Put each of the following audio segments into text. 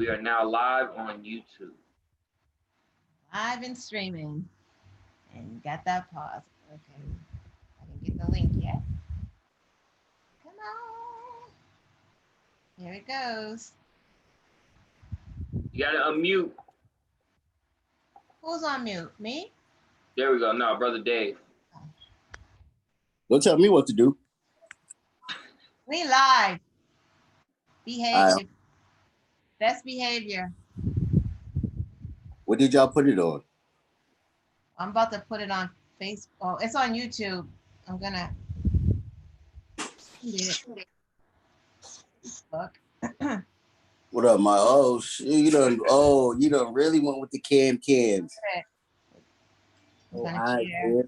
We are now live on YouTube. Live and streaming. And got that pause. Okay. I didn't get the link yet. Come on. Here it goes. You gotta unmute. Who's on mute? Me? There we go. No, brother Dave. Don't tell me what to do. We live. Behavior. Best behavior. What did y'all put it on? I'm about to put it on Facebook. Oh, it's on YouTube. I'm gonna Facebook. What up, my you done really went with the cams. I'm gonna share.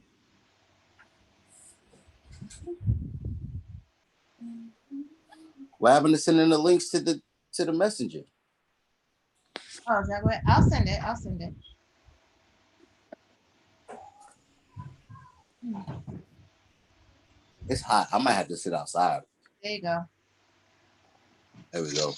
What happened to sending the links to the messenger? Oh, is that what? I'll send it. It's hot. I might have to sit outside. There you go. There we go.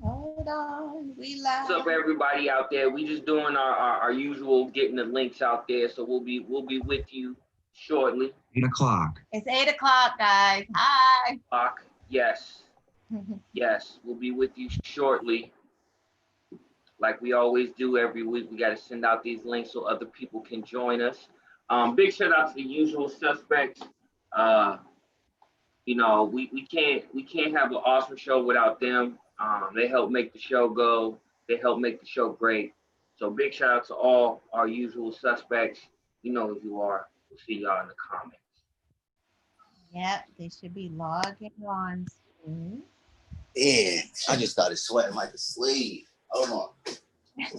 Hold on, we live. What's up, everybody out there? We just doing our usual getting the links out there, so we'll be with you shortly. 8 o'clock. It's 8 o'clock, guys. Hi. Yes. Yes, we'll be with you shortly. Like we always do every week, we got to send out these links so other people can join us. Big shout out to the usual suspects. We can't have an awesome show without them. They help make the show go. They help make the show great. So big shout out to all our usual suspects. You know who you are. We'll see y'all in the comments. Yep, they should be logging on soon. Yeah, I just started sweating like a slave. Hold on.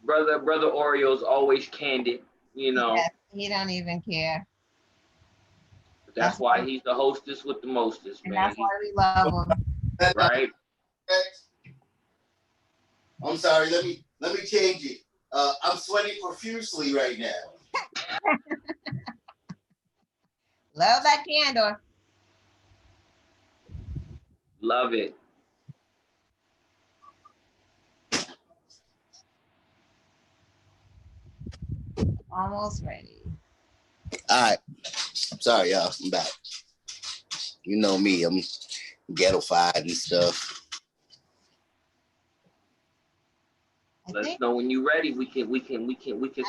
Brother Oreo's always candid, you know. Yes, he don't even care. That's why he's the hostess with the mostest, and man. That's why we love him. Right? I'm sorry, let me change it. I'm sweating profusely right now. Love that candor. Love it. Almost ready. All right. I'm sorry, y'all. I'm back. You know me. I'm ghetto-fied and stuff. Let us know when you're ready. We can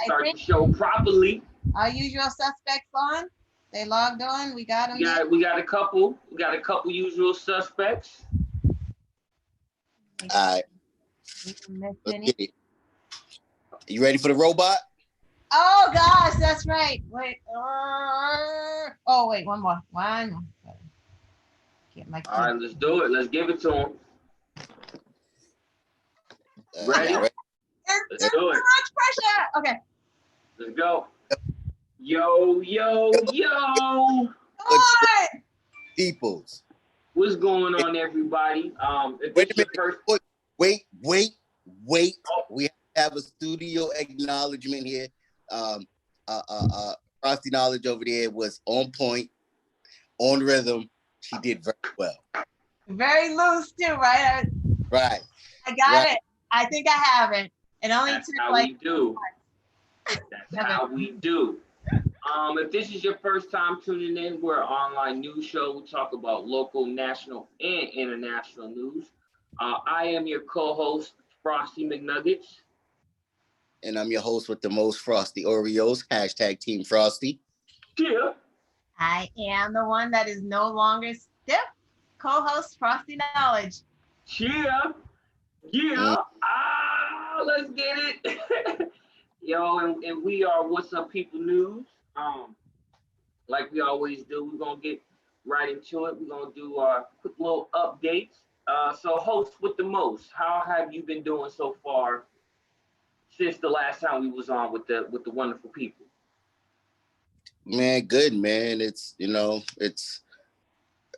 start the show properly. Our usual suspects on. They logged on. We got them. We got a couple. We got a couple usual suspects. All right. Let's get it. You ready for the robot? Oh gosh, that's right. Wait. Oh wait, one more. Get my key. All right, let's do it. Let's give it to him. Ready? Let's do it. Too much pressure. Okay. Let's go. Yo. What? Peoples. What's going on, everybody? Wait a minute. Wait. We have a studio acknowledgement here. Frosty Knowledge over there was on point, on rhythm. She did very well. Very loose too, right? Right. I got it. I think I have it. It only That's took how like we do. That's how we do. If this is your first time tuning in, we're an online news show. We talk about local, national, and international news. I am your co-host, Frosty McNuggets. And I'm your host with the most Frosty Oreos, # Team Frosty. Yeah. I am the one that is no longer stiff, co-host Frosty Knowledge. Yeah. Let's get it. Yo, and we are What's Up People News. Like we always do, we're gonna get right into it. We're gonna do our quick little updates. So host with the most, how have you been doing so far since the last time we was on with the wonderful people? Man, good, man. It's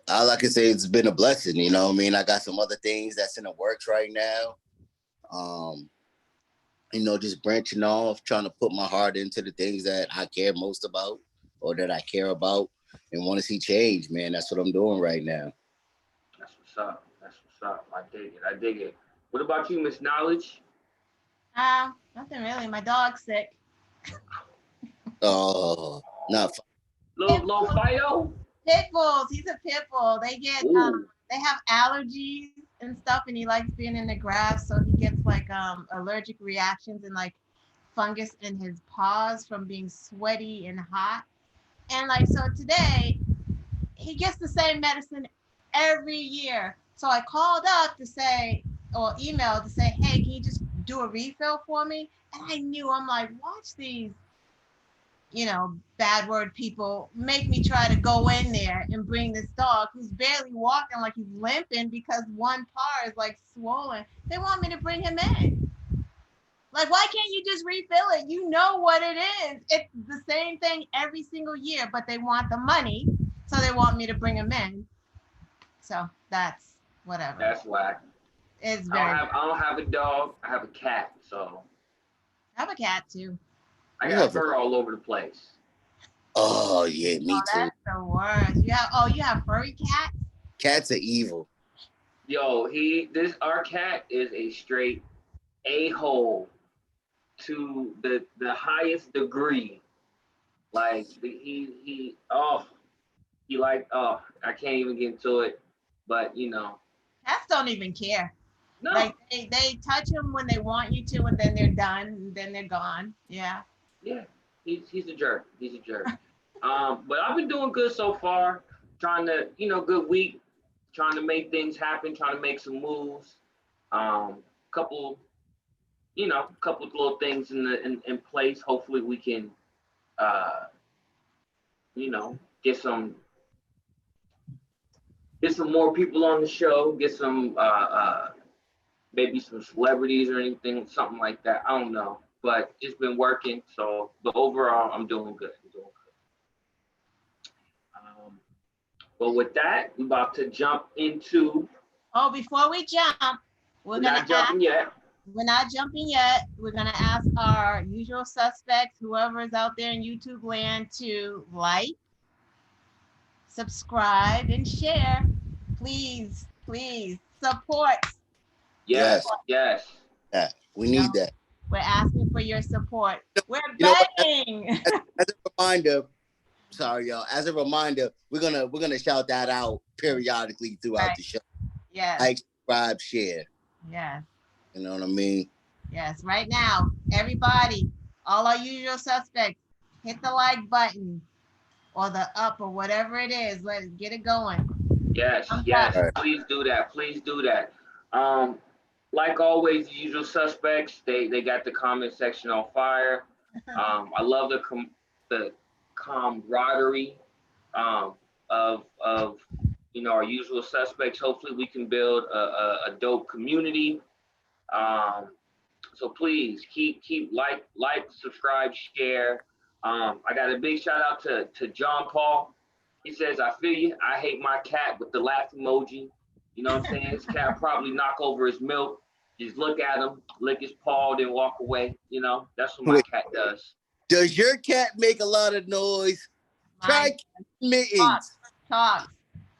all I can say, it's been a blessing, I mean, I got some other things that's in the works right now. Just branching off, trying to put my heart into the things that I care most about or that I care about and want to see change, man. That's what I'm doing right now. That's what's up. That's what's up. I dig it. I dig it. What about you, Miss Knowledge? Nothing really. My dog's sick. Oh, not Little Fido? Pit bulls. He's a pit bull. Ooh. They have allergies and stuff, and he likes being in the grass, so he gets like allergic reactions and like fungus in his paws from being sweaty and hot. And like so today, he gets the same medicine every year. So I called up to say, or emailed to say, hey, can you just do a refill for me? And I knew, I'm like, watch these, bad word people make me try to go in there and bring this dog who's barely walking, like he's limping because one paw is like swollen. They want me to bring him in. Like, why can't you just refill it? You know what it is. It's the same thing every single year, but they want the money. So they want me to bring him in. So that's whatever. That's whack. It's very. I don't have a dog. I have a cat. So I have a cat too. I got fur all over the place. Oh yeah, me too. That's the worst. You have furry cats? Cats are evil. Yo, our cat is a straight a-hole to the highest degree. Like I can't even get into it, but Cats don't even care. no. Like they touch them when they want you to, and then they're done, and then they're gone. Yeah. Yeah, he's a jerk. He's a jerk. But I've been doing good so far. Trying to, good week. Trying to make things happen. Trying to make some moves. Couple little things in place. Hopefully we can, get some more people on the show. Get some maybe some celebrities or anything, something like that. I don't know, but it's been working. So, but overall, I'm doing good. But with that, we're about to jump into. Oh, before we jump, we're not jumping yet. We're not jumping yet. We're gonna ask our usual suspects, whoever is out there in YouTube land, to like, subscribe, and share. Please, please support. Yes. Yeah, we need that. We're asking for your support. We're begging. As a reminder, sorry y'all. As a reminder, we're gonna shout that out periodically throughout the show. Yes. Like, subscribe, share. Yes. You know what I mean? Yes. Right now, everybody, all our usual suspects, hit the like button or the up or whatever it is. Let's get it going. Yes. Right. Please do that. Please do that. Like always, the usual suspects, they got the comment section on fire. I love the camaraderie of our usual suspects. Hopefully we can build a dope community. So please keep like, subscribe, share. I got a big shout out to John Paul. He says, I feel you. I hate my cat with the laugh emoji. You know what I'm saying? His cat probably knock over his milk. Just look at him, lick his paw, then walk away. That's what my cat does. Does your cat make a lot of noise? Try mittens. Talks.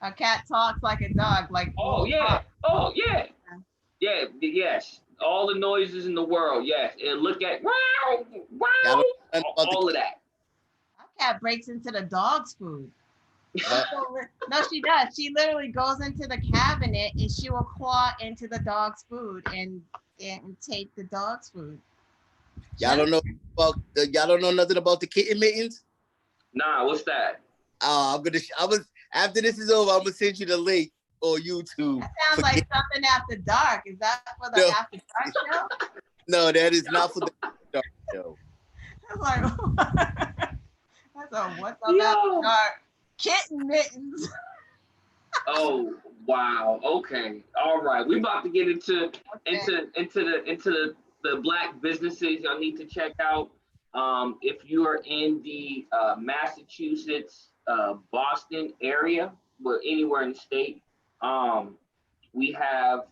A cat talks like a dog. Like yeah. Yes. All the noises in the world. Yes. And look at wow, all of that. Our cat breaks into the dog's food. No, she does. She literally goes into the cabinet and she will claw into the dog's food and take the dog's food. Y'all don't know nothing about the kitten mittens? Nah, what's that? After this is over, I'm gonna send you the link on YouTube. That sounds like something after dark. Is that for the after dark show? No, that is not for the dark show. That's like that's a what's up after dark. Kitten mittens. Oh wow. Okay. All right. We about to get into the black businesses y'all need to check out. If you are in the Massachusetts, Boston area, or anywhere in the state, we have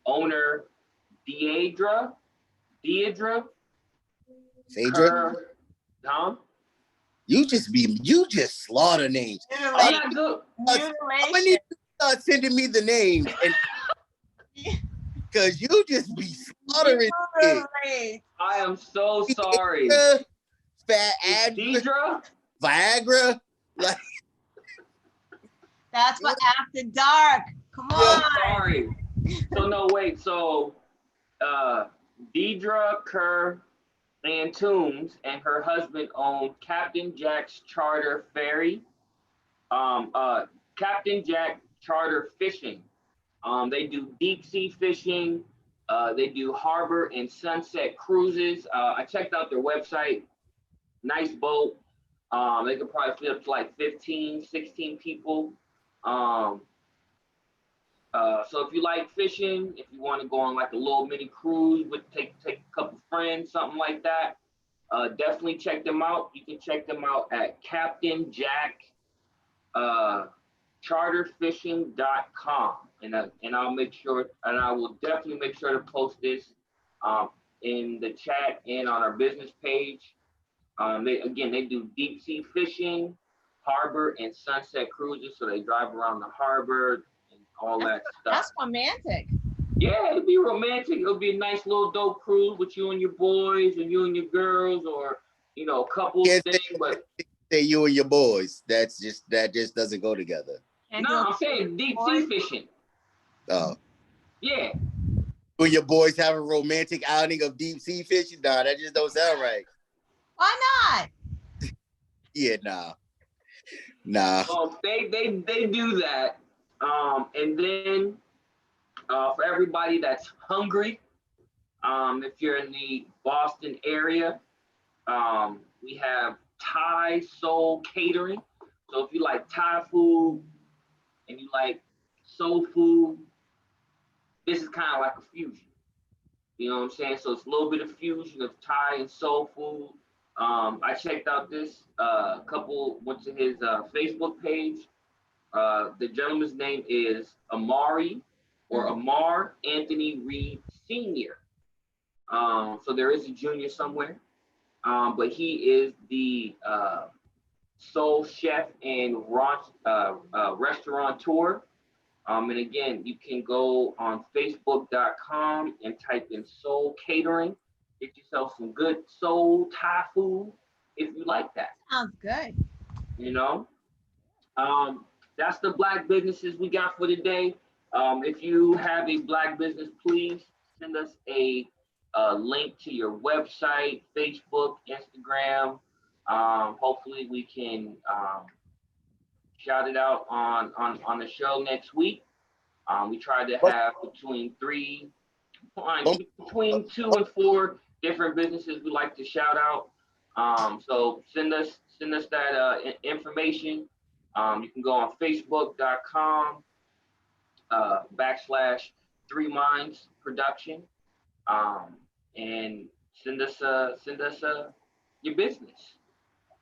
owner Deidra Phaedra, Huh? you just slaughter names. I'm not good. I'm gonna need Mutilation. you to start sending me the names, and because you just be slaughtering it. Mutilate. I am so sorry. Fat Deidra? Viagra, like That's what after dark. Come on. Sorry. So no, wait. So Deidra Kerr-Antunes and her husband own Captain Jack's Charter Ferry. Captain Jack Charter Fishing. They do deep sea fishing. They do harbor and sunset cruises. I checked out their website. Nice boat. They could probably fit up to like 15, 16 people. Um, so if you like fishing, if you want to go on like a little mini cruise with take a couple friends, something like that, definitely check them out. You can check them out at Captain Jack charterfishing.com, and I'll make sure, and I will definitely make sure to post this in the chat and on our business page. They do deep sea fishing, harbor and sunset cruises, so they drive around the harbor and all that stuff. That's romantic. Yeah, it'll be romantic. It'll be a nice little dope cruise with you and your boys and you and your girls, or couples thing. But say you and your boys. That just doesn't go together. no, I'm saying deep sea fishing. Oh. Yeah. When your boys have a romantic outing of deep sea fishing, nah, that just don't sound right. Why not? Yeah, nah. They do that. And then for everybody that's hungry, if you're in the Boston area, we have Thai Soul Catering. So if you like Thai food and you like soul food, this is kind of like a fusion. You know what I'm saying? So it's a little bit of fusion of Thai and soul food. I checked out this couple, went to his Facebook page. The gentleman's name is Amar Anthony Reed Sr. So there is a junior somewhere, but he is the soul chef and restaurateur. And again, you can go on facebook.com and type in Soul Catering. Get yourself some good soul Thai food if you like that. Sounds good. That's the black businesses we got for today. If you have a black business, please send us a link to your website, Facebook, Instagram. Hopefully we can shout it out on the show next week. We try to have between 2 and 4 different businesses we like to shout out. So send us that information. You can go on facebook.com /3 Minds Production, and send us your business.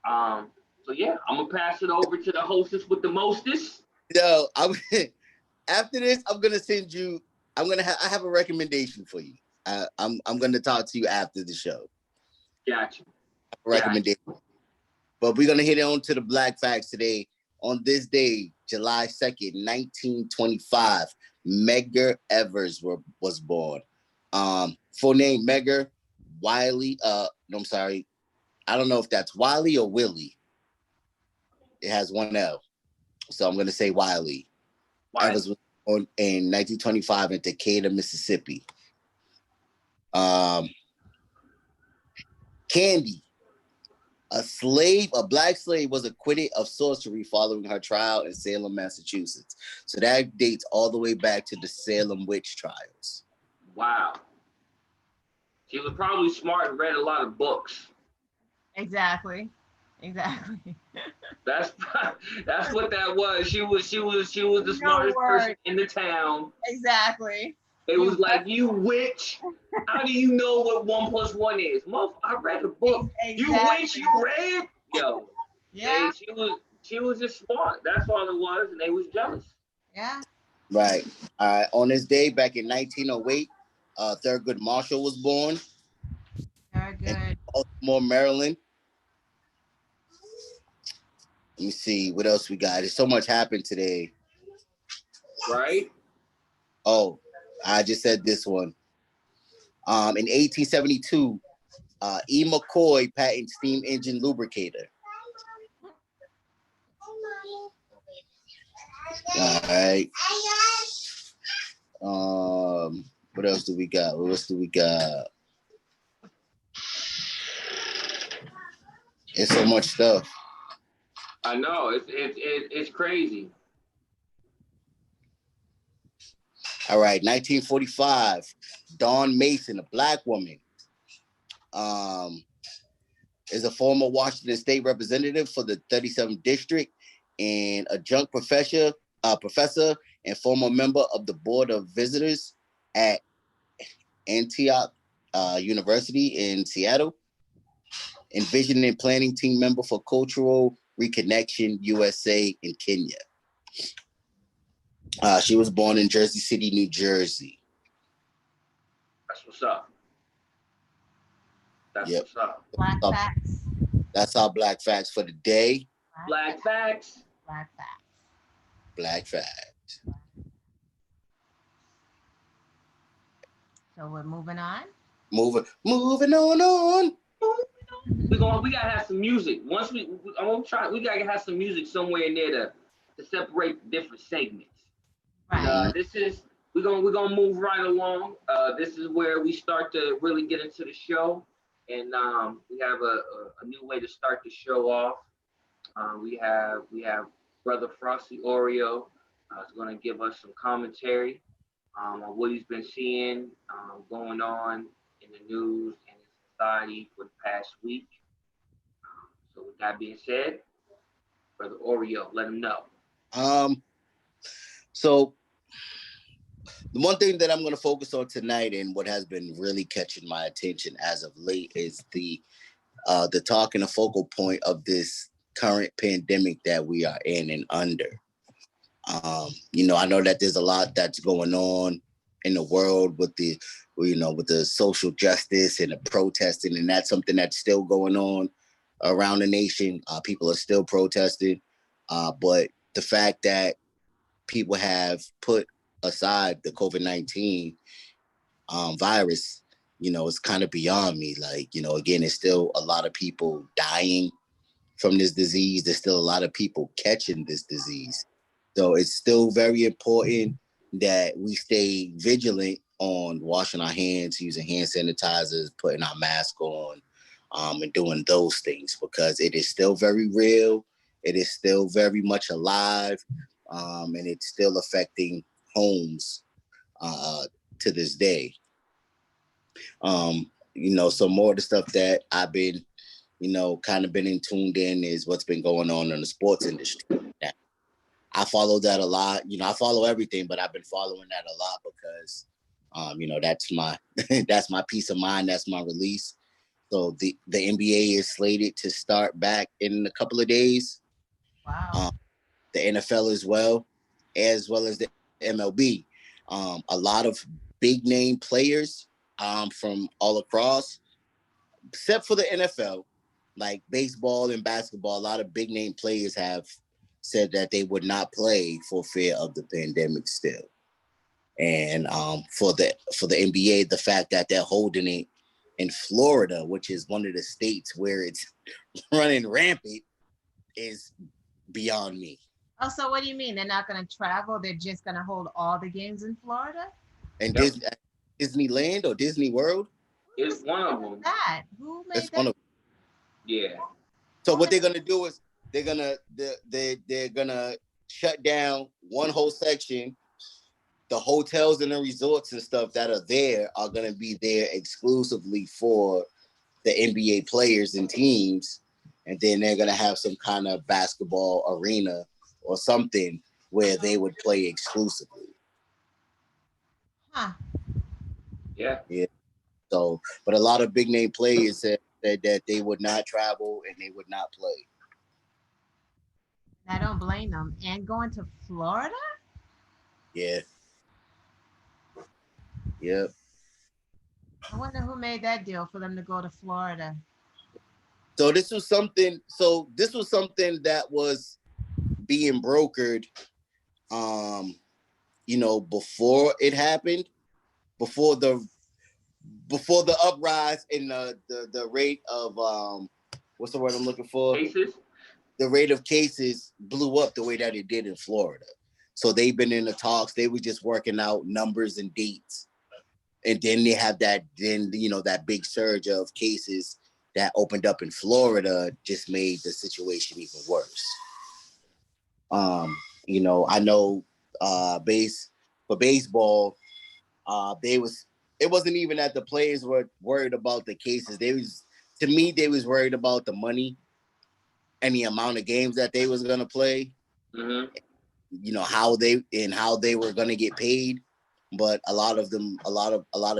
So yeah, I'm gonna pass it over to the hostess with the mostest. Yo, after this, I'm gonna send you. I have a recommendation for you. I'm gonna talk to you after the show. Gotcha. Recommendation. But we're gonna hit on to the Black Facts today. On this day, July 2nd, 1925, Medgar Evers was born. Full name Medgar Wiley. No, I'm sorry. I don't know if that's Wiley or Willie. It has one L. So I'm gonna say Wiley. Evers was born in 1925 in Decatur, Mississippi. Candy. A black slave was acquitted of sorcery following her trial in Salem, Massachusetts. So that dates all the way back to the Salem witch trials. Wow. She was probably smart and read a lot of books. Exactly. That's what that was. She was the smartest person in the town. Exactly. It was like, you witch. How do you know what 1 + 1 is? I read a book. Exactly. You witch, you read? Yo. Yeah. She was just smart. That's all it was, and they was jealous. Yeah. Right. On this day, back in 1908, Thurgood Marshall was born Very in good. Baltimore, Maryland. Let me see what else we got. There's so much happened today. Right? Oh, I just said this one. In 1872, E. McCoy patented steam engine lubricator. All right. What else do we got? What else do we got? It's so much stuff. I know it's crazy. All right, 1945, Dawn Mason, a black woman, is a former Washington State representative for the 37th district and adjunct professor and former member of the board of visitors at Antioch University in Seattle, and vision and planning team member for Cultural Reconnection USA in Kenya. She was born in Jersey City, New Jersey. That's what's up. That's what's up. Black facts. That's our black facts for the day. Black facts. Black facts. Black facts. So we're moving on. Moving on. We gotta have some music. Once we gotta have some music somewhere in there to separate the different segments. Right. We're gonna move right along. This is where we start to really get into the show, and we have a new way to start the show off. We have Brother Frosty Oreo is going to give us some commentary on what he's been seeing going on in the news and in society for the past week. So with that being said, Brother Oreo, let him know. So the one thing that I'm going to focus on tonight and what has been really catching my attention as of late is the talk and the focal point of this current pandemic that we are in and under. I know that there's a lot that's going on in the world with the social justice and the protesting, and that's something that's still going on around the nation. People are still protesting, but the fact that people have put aside the COVID-19 virus, it's kind of beyond me. Like, again, there's still a lot of people dying from this disease. There's still a lot of people catching this disease. So it's still very important that we stay vigilant on washing our hands, using hand sanitizers, putting our mask on, and doing those things, because it is still very real. It is still very much alive, and it's still affecting homes to this day. So more of the stuff that I've been, kind of been tuned in is what's been going on in the sports industry. Now, I follow that a lot. I follow everything, but I've been following that a lot because, that's my that's my peace of mind. That's my release. So the NBA is slated to start back in a couple of days. Wow. The NFL as well as the MLB. A lot of big name players from all across, except for the NFL, like baseball and basketball. A lot of big name players have said that they would not play for fear of the pandemic still. And for the NBA, the fact that they're holding it in Florida, which is one of the states where it's running rampant, is beyond me. Oh, so what do you mean? They're not going to travel? They're just going to hold all the games in Florida? And Disneyland or Disney World? It's one of them. Who made It's that? one of them. Yeah. So what they're gonna do is they're gonna shut down one whole section. The hotels and the resorts and stuff that are there are gonna be there exclusively for the NBA players and teams, and then they're gonna have some kind of basketball arena or something where they would play exclusively. Huh. Yeah. Yeah. So, but a lot of big name players said that they would not travel and they would not play. I don't blame them. And going to Florida? Yeah. Yep. I wonder who made that deal for them to go to Florida. So this was something. So this was something that was being brokered. Um, before it happened, before the before the uprise in the rate of what's the word I'm looking for? Cases. The rate of cases blew up the way that it did in Florida. So they've been in the talks. They were just working out numbers and dates. And then they have that big surge of cases that opened up in Florida just made the situation even worse. I know for baseball, it wasn't even that the players were worried about the cases. They was worried about the money and the amount of games that they was gonna play. Mm-hmm. How they were gonna get paid. But a lot of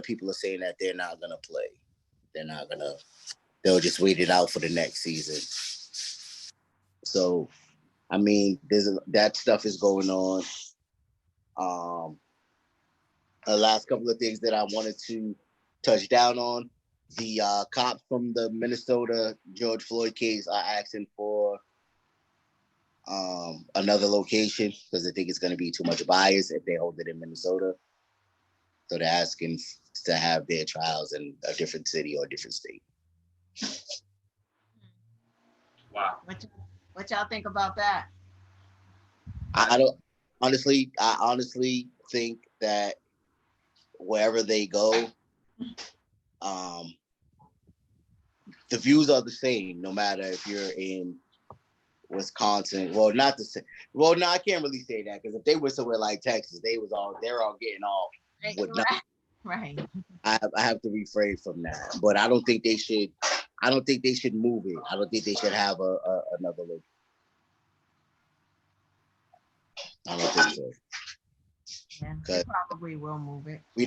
people are saying that they're not gonna play. They're not gonna. They'll just wait it out for the next season. So, I mean, that stuff is going on. The last couple of things that I wanted to touch down on, the cops from the Minnesota George Floyd case are asking for another location because they think it's going to be too much bias if they hold it in Minnesota. So they're asking to have their trials in a different city or a different state. Wow. What y'all think about that? I honestly think that wherever they go, the views are the same, no matter if you're in Wisconsin. Well, not the same. Well, no, I can't really say that because if they were somewhere like Texas, they're all getting off with nothing. Right. I have to rephrase from that, but I don't think they should. I don't think they should move it. I don't think they should have another location. I don't think so. Yeah, they probably will move it. We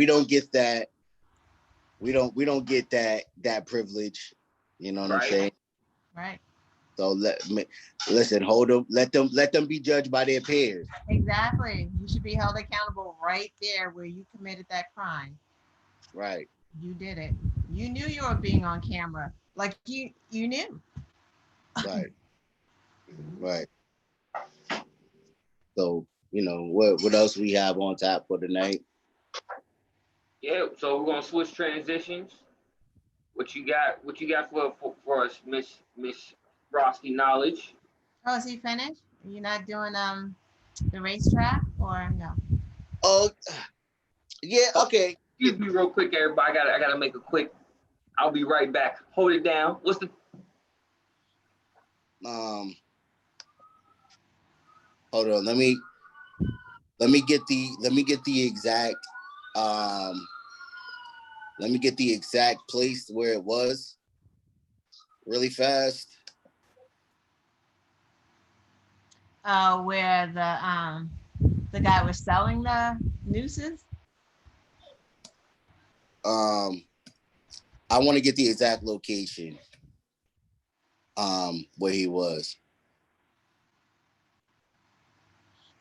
don't get that. We don't get that privilege. You know what I'm saying? Right. So listen, hold them. Let them be judged by their peers. Exactly. You should be held accountable right there where you committed that crime. Right. You did it. You knew you were being on camera. Like you knew. Right. Right. So, what else we have on tap for tonight? Yeah. So we're gonna switch transitions. What you got? What you got for us, Miss Frosty Knowledge? Oh, is he finished? Are you not doing the racetrack or no? Oh, yeah. Okay. Excuse me, real quick, everybody. I gotta make a quick. I'll be right back. Hold it down. What's the? Hold on. Let me get the exact. Let me get the exact place where it was. Really fast. Where the guy was selling the nooses. I want to get the exact location. Where he was.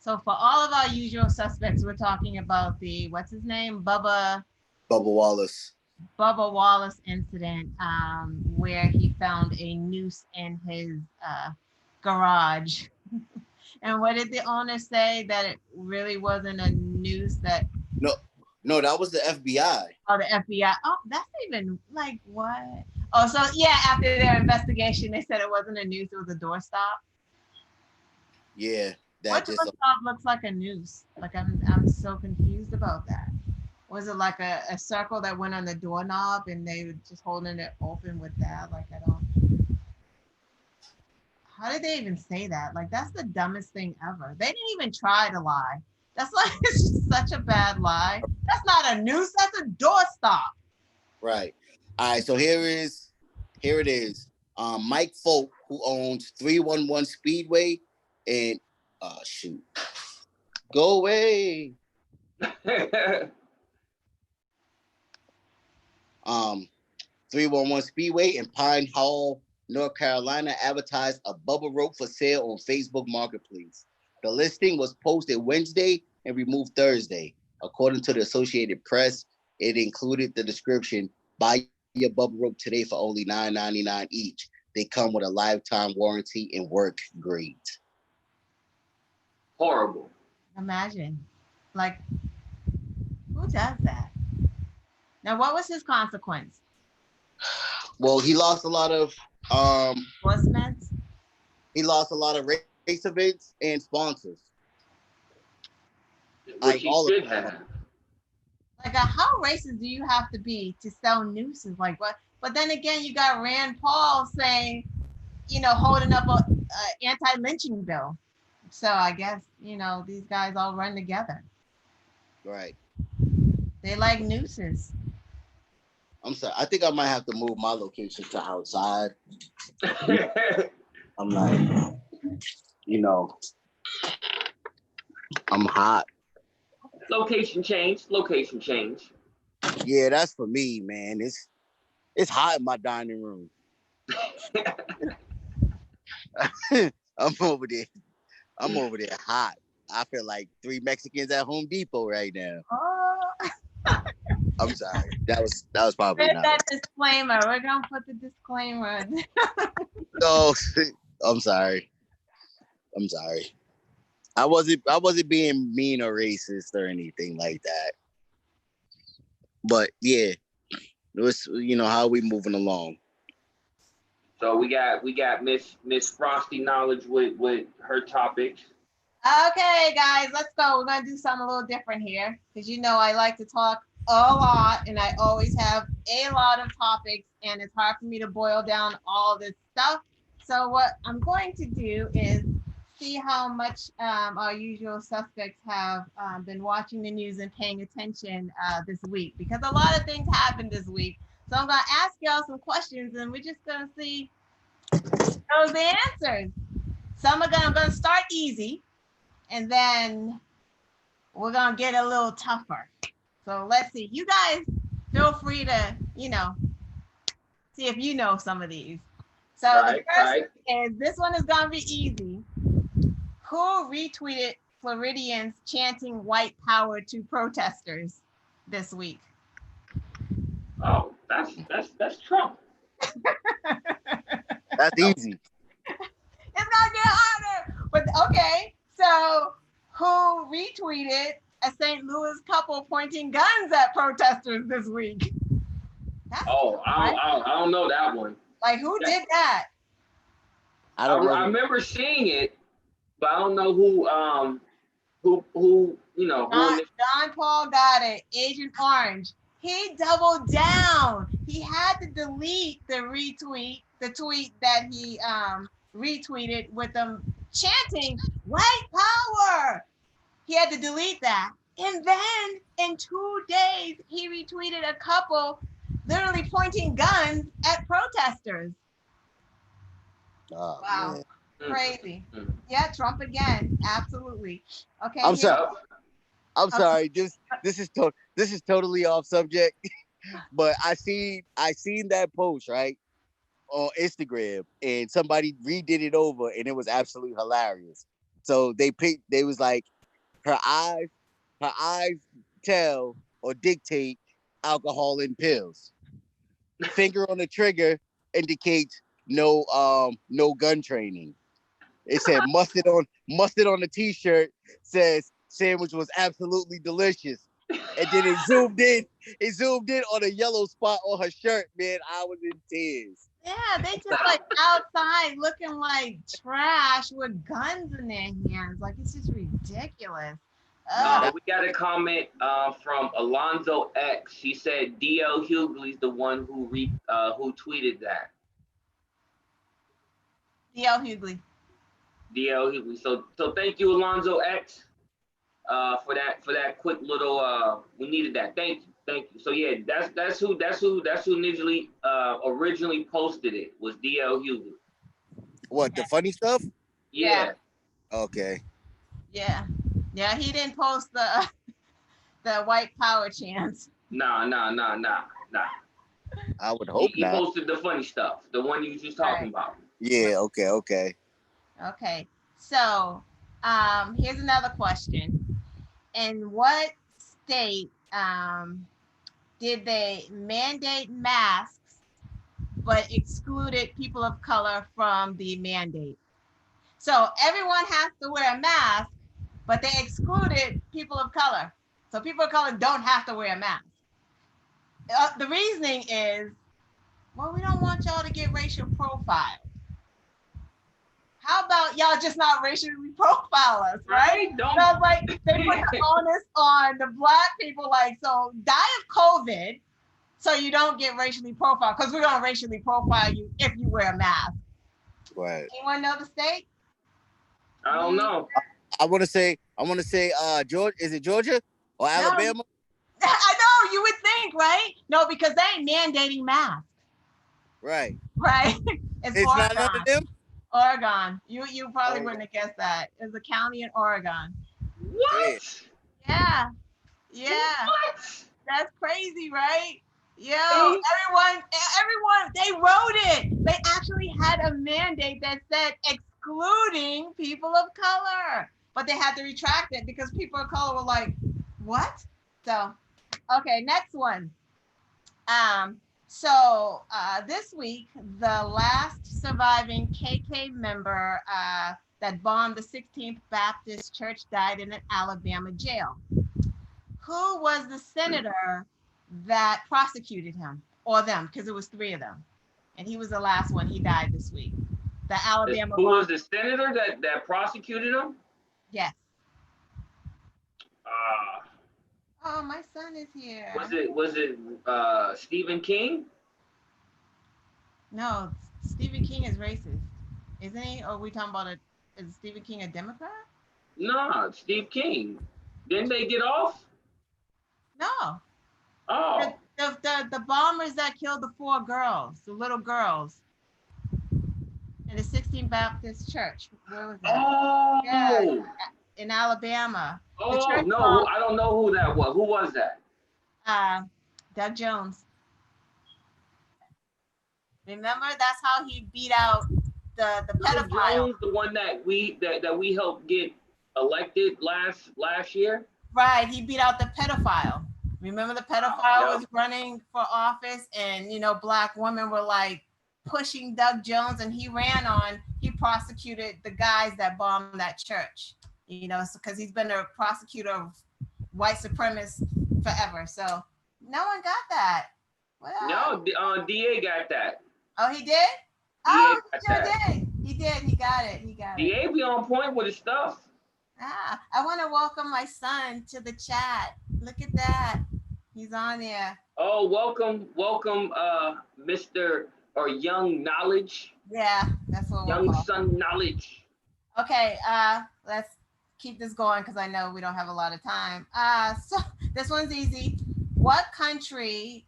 So for all of our usual suspects, we're talking about the what's his name, Bubba Wallace. Bubba Wallace incident, where he found a noose in his garage. And what did the owner say? That it really wasn't a noose that. No, that was the FBI. Oh, the FBI. Oh, that's even like what? Oh, so yeah, after their investigation, they said it wasn't a noose, it was a doorstop. Yeah. What doorstop looks like a noose? Like I'm so confused about that. Was it like a circle that went on the doorknob and they were just holding it open with that? Like I don't. How did they even say that? Like that's the dumbest thing ever. They didn't even try to lie. That's like it's just such a bad lie. That's not a noose. That's a doorstop. Right. All right. So here it is. Mike Folk, who owns 311 Speedway, and shoot, go away. 311 Speedway in Pine Hall, North Carolina, advertised a bubble rope for sale on Facebook Marketplace. The listing was posted Wednesday and removed Thursday. According to the Associated Press, It included the description, buy your bubble rope today for only $9.99 each. They come with a lifetime warranty and work great. Horrible. Imagine, like, who does that? Now, what was his consequence? Well, he lost a lot of Endorsements? he lost a lot of race events and sponsors. Which Like he all of should them. have. Like, how racist do you have to be to sell nooses? Like, what? But then again, you got Rand Paul saying, holding up a anti-lynching bill. So I guess, these guys all run together. Right. They like nooses. I'm sorry. I think I might have to move my location to outside. I'm like, I'm hot. Location change. Location change. Yeah, that's for me, man. It's hot in my dining room. I'm over there hot. I feel like 3 Mexicans at Home Depot right now. Oh, I'm sorry. That was probably there's not. that disclaimer. We're gonna put the disclaimer. No, I'm sorry. I wasn't being mean or racist or anything like that. But yeah, it was how we moving along. So we got Miss Frosty Knowledge with her topics. Okay, guys, let's go. We're gonna do something a little different here because I like to talk a lot, and I always have a lot of topics, and it's hard for me to boil down all this stuff. So what I'm going to do is see how much our usual suspects have been watching the news and paying attention this week, because a lot of things happened this week. So I'm gonna ask y'all some questions, and we're just gonna see those answers. I'm gonna start easy, and then we're gonna get a little tougher. So let's see. You guys feel free to, see if you know some of these. So the first is, this one is gonna be easy. Who retweeted Floridians chanting white power to protesters this week? Oh, that's Trump. That's easy. It's gonna get harder. But okay, so who retweeted a St. Louis couple pointing guns at protesters this week? I don't know that one. Like, who did that? I don't know. I remember seeing it, but I don't know who Don Paul got it. Agent Orange. He doubled down. He had to delete the tweet that he retweeted with them chanting white power. He had to delete that. And then in 2 days, he retweeted a couple literally pointing guns at protesters. Oh, wow. Man. Crazy. Yeah, Trump again. Absolutely. Okay. I'm sorry. This is totally off subject. But I seen that post, right, on Instagram, and somebody redid it over, and it was absolutely hilarious. So they was like, her eyes tell or dictate alcohol and pills. Finger on the trigger indicates no gun training. It said mustard on the t-shirt says sandwich was absolutely delicious. And then it zoomed in on a yellow spot on her shirt, man. I was in tears. Yeah, they just like outside looking like trash with guns in their hands. Like, it's just ridiculous. We got a comment from Alonzo X. She said D.L. Hughley's the one who tweeted that. D.L. Hughley. D.L. Hughley. So thank you, Alonzo X, for that quick little. We needed that. Thank you. So yeah, that's who initially originally posted it, was D.L. Hughley. What, the funny stuff? Yeah. Okay. Yeah. Yeah, he didn't post the white power chants. Nah. I would hope he not. He posted the funny stuff, the one you was just talking about. Yeah, okay. Okay. So, here's another question. In what state did they mandate masks but excluded people of color from the mandate? So everyone has to wear a mask, but they excluded people of color. So people of color don't have to wear a mask. The reasoning is, well, we don't want y'all to get racial profiled. How about y'all just not racially profile us, right? Don't. So like they put the onus on the Black people, like, so die of COVID so you don't get racially profiled, because we're gonna racially profile you if you wear a mask. Right. Anyone know the state? I don't know. I want to say, Georgia. Is it Georgia or Alabama? No. I know, you would think, right? No, because they ain't mandating masks. Right. Right? It's It's Oregon. not none of them. Oregon. You probably Oregon. wouldn't have guessed that. It's a county in Oregon. What? Yeah. Yeah. What? That's crazy, right? Yo, everyone, they wrote it. They actually had a mandate that said excluding people of color, but they had to retract it because people of color were like, what? So, okay, next one. This week, the last surviving KK member that bombed the 16th Baptist Church died in an Alabama jail. Who was the senator that prosecuted him, or them, because it was 3 of them, and he was the last one. He died this week. The Alabama. Who was the senator that prosecuted him? Yes. Uh, Oh, my son is here. was it Stephen King? No, Stephen King is racist, isn't he? Or are we talking about is Stephen King a Democrat? No, Steve King. Didn't they get off? No. Oh. The bombers that killed the 4 girls, the little girls, in the 16th Baptist Church. Where was that? Oh. Yeah, in Alabama. Oh no, I don't know who that was. Who was that? Doug Jones. Remember, that's how he beat out the pedophile. Jones, the one that we helped get elected last year. Right, he beat out the pedophile. Remember, the pedophile was running for office, and Black women were like pushing Doug Jones, and he prosecuted the guys that bombed that church. Because he's been a prosecutor of white supremacists forever. So no one got that. No, DA got that. Oh, he did? Oh, he sure did. He did. He got it. DA be on point with his stuff. I want to welcome my son to the chat. Look at that. He's on there. Oh, welcome, Mr. or Young Knowledge. Yeah, that's what we're Young Son Knowledge. Okay, let's keep this going because I know we don't have a lot of time. So this one's easy. What country,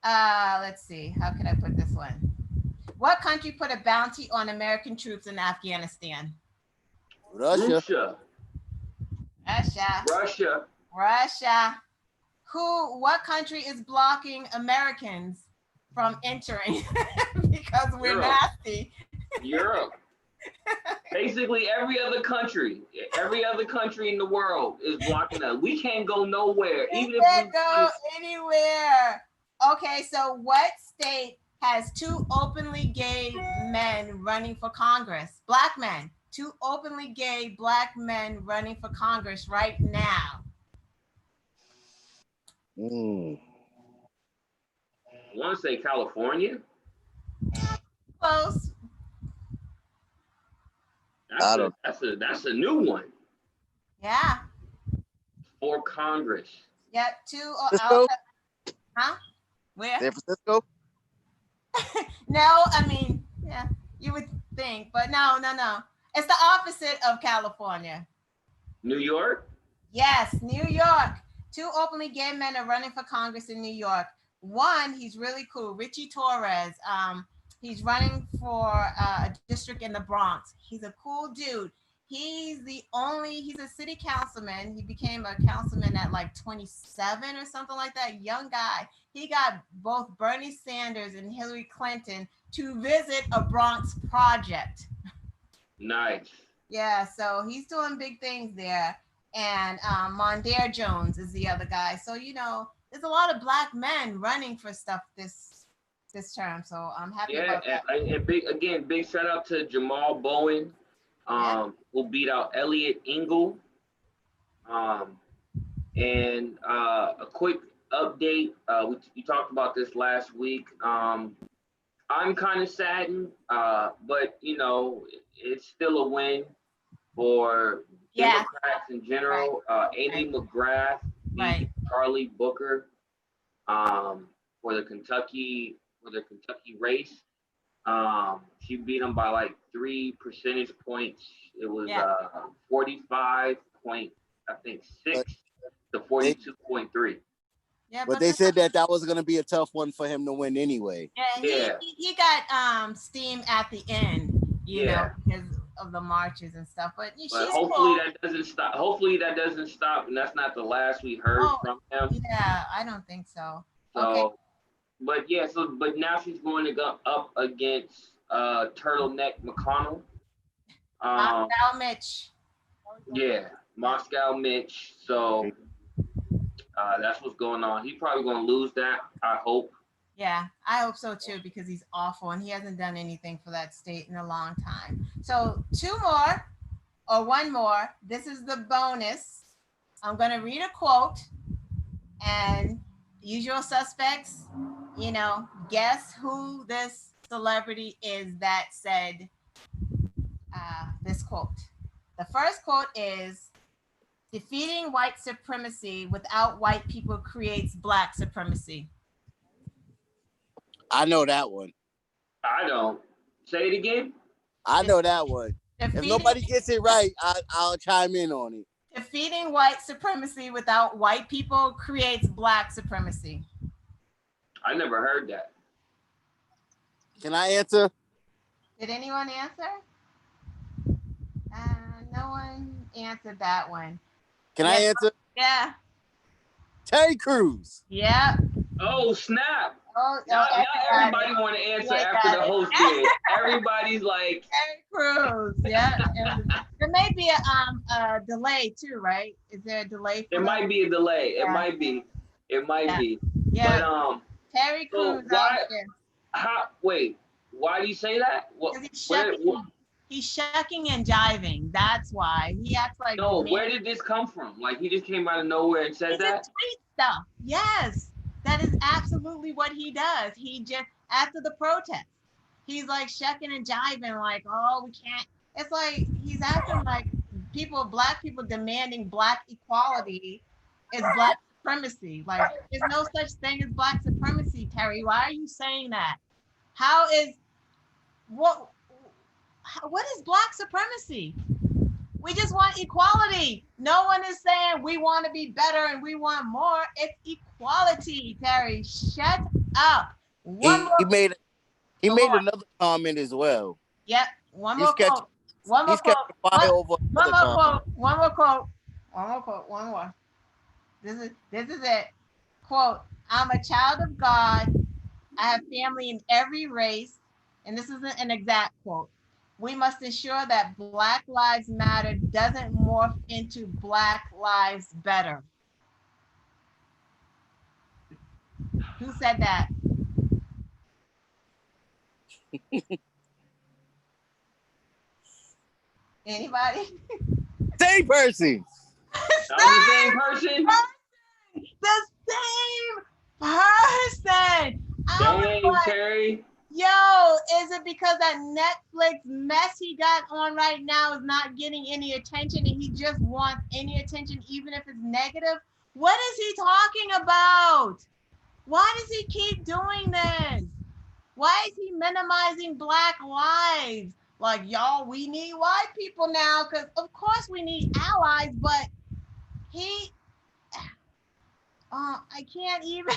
let's see, how can I put this one? What country put a bounty on American troops in Afghanistan? Russia. What country is blocking Americans from entering because we're nasty? Europe. Basically every other country in the world is blocking us. We can't go nowhere. We can't go anywhere. Okay, so what state has 2 openly gay men running for Congress? Black men. 2 openly gay Black men running for Congress right now. I want to say California. Close. That's a new one. Yeah. For Congress. Yep. 2. Huh? Where? San Francisco. No, I mean, yeah, you would think, but no. It's the opposite of California. New York? Yes, New York. 2 openly gay men are running for Congress in New York. One, he's really cool, Richie Torres. He's running for a district in the Bronx. He's a cool dude. He's a city councilman. He became a councilman at like 27 or something like that. Young guy. He got both Bernie Sanders and Hillary Clinton to visit a Bronx project. Nice. Yeah, so he's doing big things there. and Mondaire Jones is the other guy. So you know, there's a lot of black men running for stuff this term. So I'm happy Yeah, about that. and big shout out to Jamal Bowen, Yeah, who beat out Elliot Engel. Um, and a quick update. We talked about this last week. I'm kind of saddened, but you know, it's still a win for yeah, Democrats in right, general. Amy right, McGrath beat right. Charlie Booker um, for the Kentucky race. She beat him by like 3 percentage points. It was Yeah, 45 point, I think, But 6 to they 42.3. yeah, but but they that's said that was gonna be a tough one for him to win anyway. yeah. Yeah, He got steam at the end, you know, yeah. because of the marches and stuff. But But she's hopefully cool. that doesn't stop. Hopefully that doesn't stop, and that's not the last we heard Oh, from him. yeah, I don't think so. Okay, So, but yeah, but now she's going to go up against Turtleneck McConnell. Um, Moscow Mitch. yeah, Moscow Mitch. So that's what's going on. He's probably going to lose that. I hope. Yeah, I hope so too because he's awful and he hasn't done anything for that state in a long time. So two more or one more. This is the bonus. I'm going to read a quote and usual suspects, you know, guess who this celebrity is that said this quote. The first quote is defeating white supremacy without white people creates black supremacy. I know that one. I don't. Say it again. I know that one. If Defeating, nobody gets it right, I'll chime in on it. defeating white supremacy without white people creates black supremacy. I never heard that. Can I answer? Did anyone answer? No one answered that one. Can Yeah, I answer? yeah, Terry Crews. yeah. Oh snap! Oh, Now everybody. everybody want to answer Yeah, after got the it. host did. Everybody's like, Terry Crews. Yeah. And there may be a delay too, right? Is there a delay it for that? might be a delay. It Yeah. might be. It might Yeah. be. But Yeah. Terry so Crews out why? there. How? Wait. Why do you say that? What? Because What? he's shucking and jiving. That's why. He acts like No. man. Where did this come from? Like he just came out of nowhere and said He that? just tweets stuff. Yes. That is absolutely what he does. He just after the protest, he's like shucking and jiving, like, oh, we can't. It's like he's acting like black people demanding black equality is black supremacy. Like, there's no such thing as black supremacy, Terry. Why are you saying that? How is what what is black supremacy? We just want equality. No one is saying we want to be better and we want more. It's equality, Terry. Shut up. One more. He made Go on. another comment as well. Yep. One He's more quote. One more He's catching quote. fire over One another more comment. quote. One more quote. One more quote. One more. This is it. Quote, I'm a child of God. I have family in every race. And this isn't an exact quote. We must ensure that Black Lives Matter doesn't morph into Black Lives Better. Who said that? Anybody? Same person. That was the same person. The same person. Dang, Terry. Yo, is it because that Netflix mess he got on right now is not getting any attention and he just wants any attention, even if it's negative? What is he talking about? Why does he keep doing this? Why is he minimizing Black lives? Like, y'all, we need white people now because, of course, we need allies, but he, I can't even,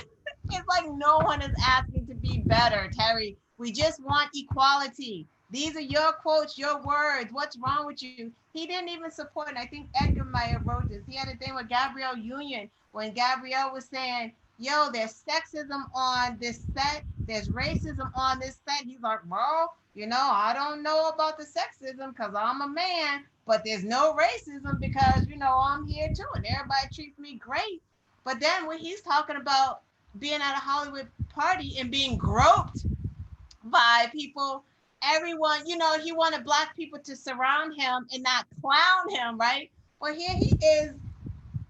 it's like no one is asking to be better, Terry. We just want equality. These are your quotes, your words. What's wrong with you? He didn't even support, and I think Edgar Meyer wrote this. He had a thing with Gabrielle Union when Gabrielle was saying, yo, there's sexism on this set, there's racism on this set. He's like, well, you know, I don't know about the sexism because I'm a man, but there's no racism because, I'm here too and everybody treats me great. But then when he's talking about being at a Hollywood party and being groped by people, everyone, he wanted black people to surround him and not clown him, right? Well, here he is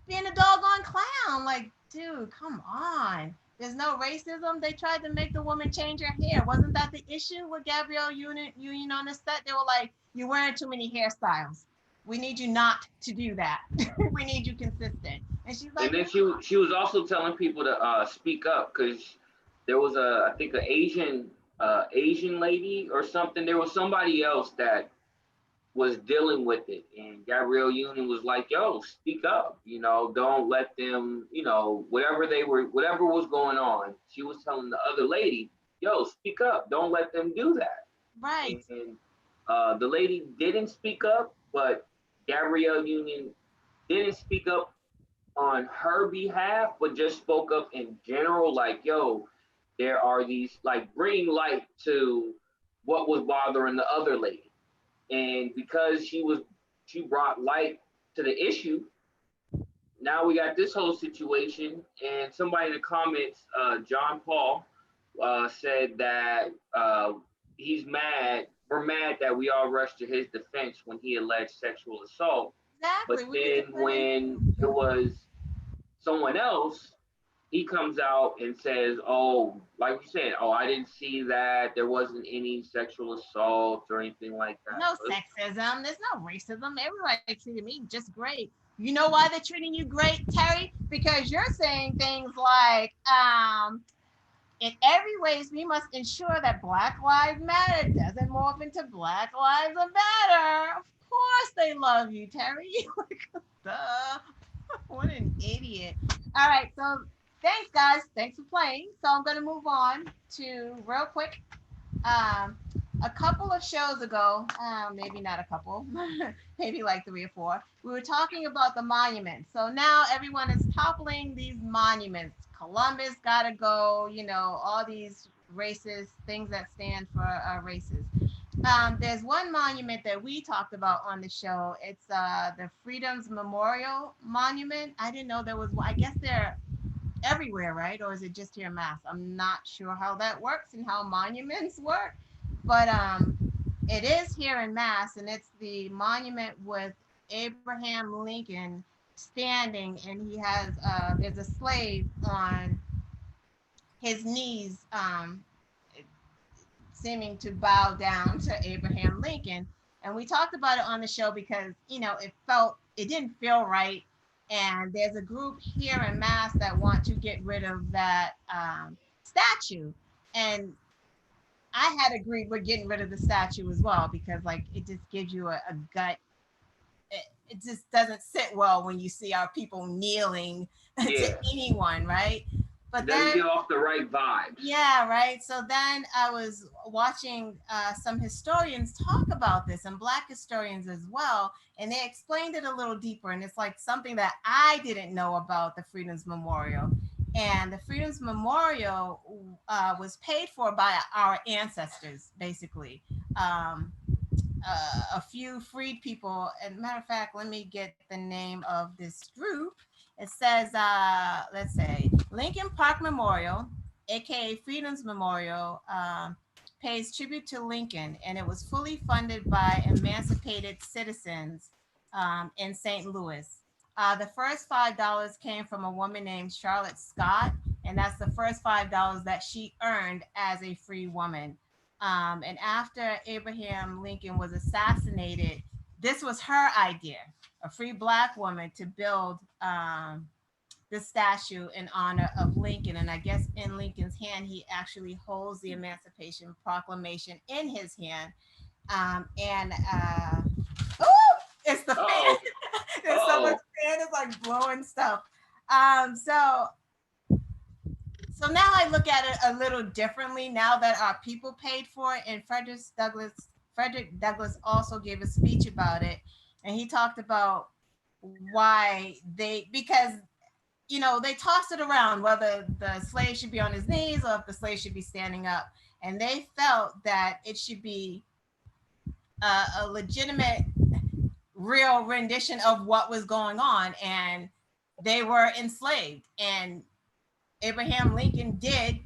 being a doggone clown. Like, dude, come on. There's no racism. They tried to make the woman change her hair. Wasn't that the issue with Gabrielle Union on the set? They were like, you're wearing too many hairstyles. We need you not to do that. We need you consistent. And she's like, and then she was also telling people to speak up, because there was I think an Asian lady or something. There was somebody else that was dealing with it, and Gabrielle Union was like, yo, speak up, don't let them, whatever was going on. She was telling the other lady, yo, speak up, don't let them do that. right. And the lady didn't speak up, but Gabrielle Union didn't speak up on her behalf, but just spoke up in general, like, yo, there are these, like, bringing light to what was bothering the other lady. And because she brought light to the issue, now we got this whole situation. And somebody in the comments, John Paul, said that he's mad. We're mad that we all rushed to his defense when he alleged sexual assault. Exactly. But then when it was someone else, he comes out and says, oh, like you said, oh, I didn't see that. There wasn't any sexual assault or anything like that. No sexism. There's no racism. Everybody treated me just great. You know why they're treating you great, Terry? Because you're saying things like, in every ways, we must ensure that Black Lives Matter doesn't morph into Black Lives Matter. Of course they love you, Terry. Like, duh. What an idiot. All right, so thanks, guys. Thanks for playing. So I'm going to move on to real quick. A couple of shows ago, maybe not a couple, maybe like 3 or 4, we were talking about the monuments. So now everyone is toppling these monuments. Columbus got to go, all these races, things that stand for races. There's one monument that we talked about on the show. It's the Freedom's Memorial Monument. I didn't know there was one. I guess they're everywhere, right? Or is it just here in Mass? I'm not sure how that works and how monuments work. But it is here in Mass, and it's the monument with Abraham Lincoln standing, and he has there's a slave on his knees, seeming to bow down to Abraham Lincoln. And we talked about it on the show because it didn't feel right. And there's a group here in Mass that want to get rid of that statue. And I had agreed with getting rid of the statue as well, because it just gives you a gut. It just doesn't sit well when you see our people kneeling to anyone, right? But then get off the right vibes. Yeah, right. So then I was watching some historians talk about this, and Black historians as well, and they explained it a little deeper. And it's like something that I didn't know about the Freedom's Memorial. And the Freedom's Memorial was paid for by our ancestors, basically. A few freed people. And matter of fact, let me get the name of this group. It says, let's say, Lincoln Park Memorial, aka Freedom's Memorial, pays tribute to Lincoln, and it was fully funded by emancipated citizens in St. Louis. The first $5 came from a woman named Charlotte Scott, and that's the first $5 that she earned as a free woman. And after Abraham Lincoln was assassinated, this was her idea, a free Black woman, to build the statue in honor of Lincoln. And I guess in Lincoln's hand, he actually holds the Emancipation Proclamation in his hand. It's the fan. There's so much fan, it's like blowing stuff. So now I look at it a little differently now that our people paid for it. And Frederick Douglass also gave a speech about it. And he talked about why because they tossed it around whether the slave should be on his knees or if the slave should be standing up. And they felt that it should be a legitimate real rendition of what was going on, and they were enslaved. And Abraham Lincoln did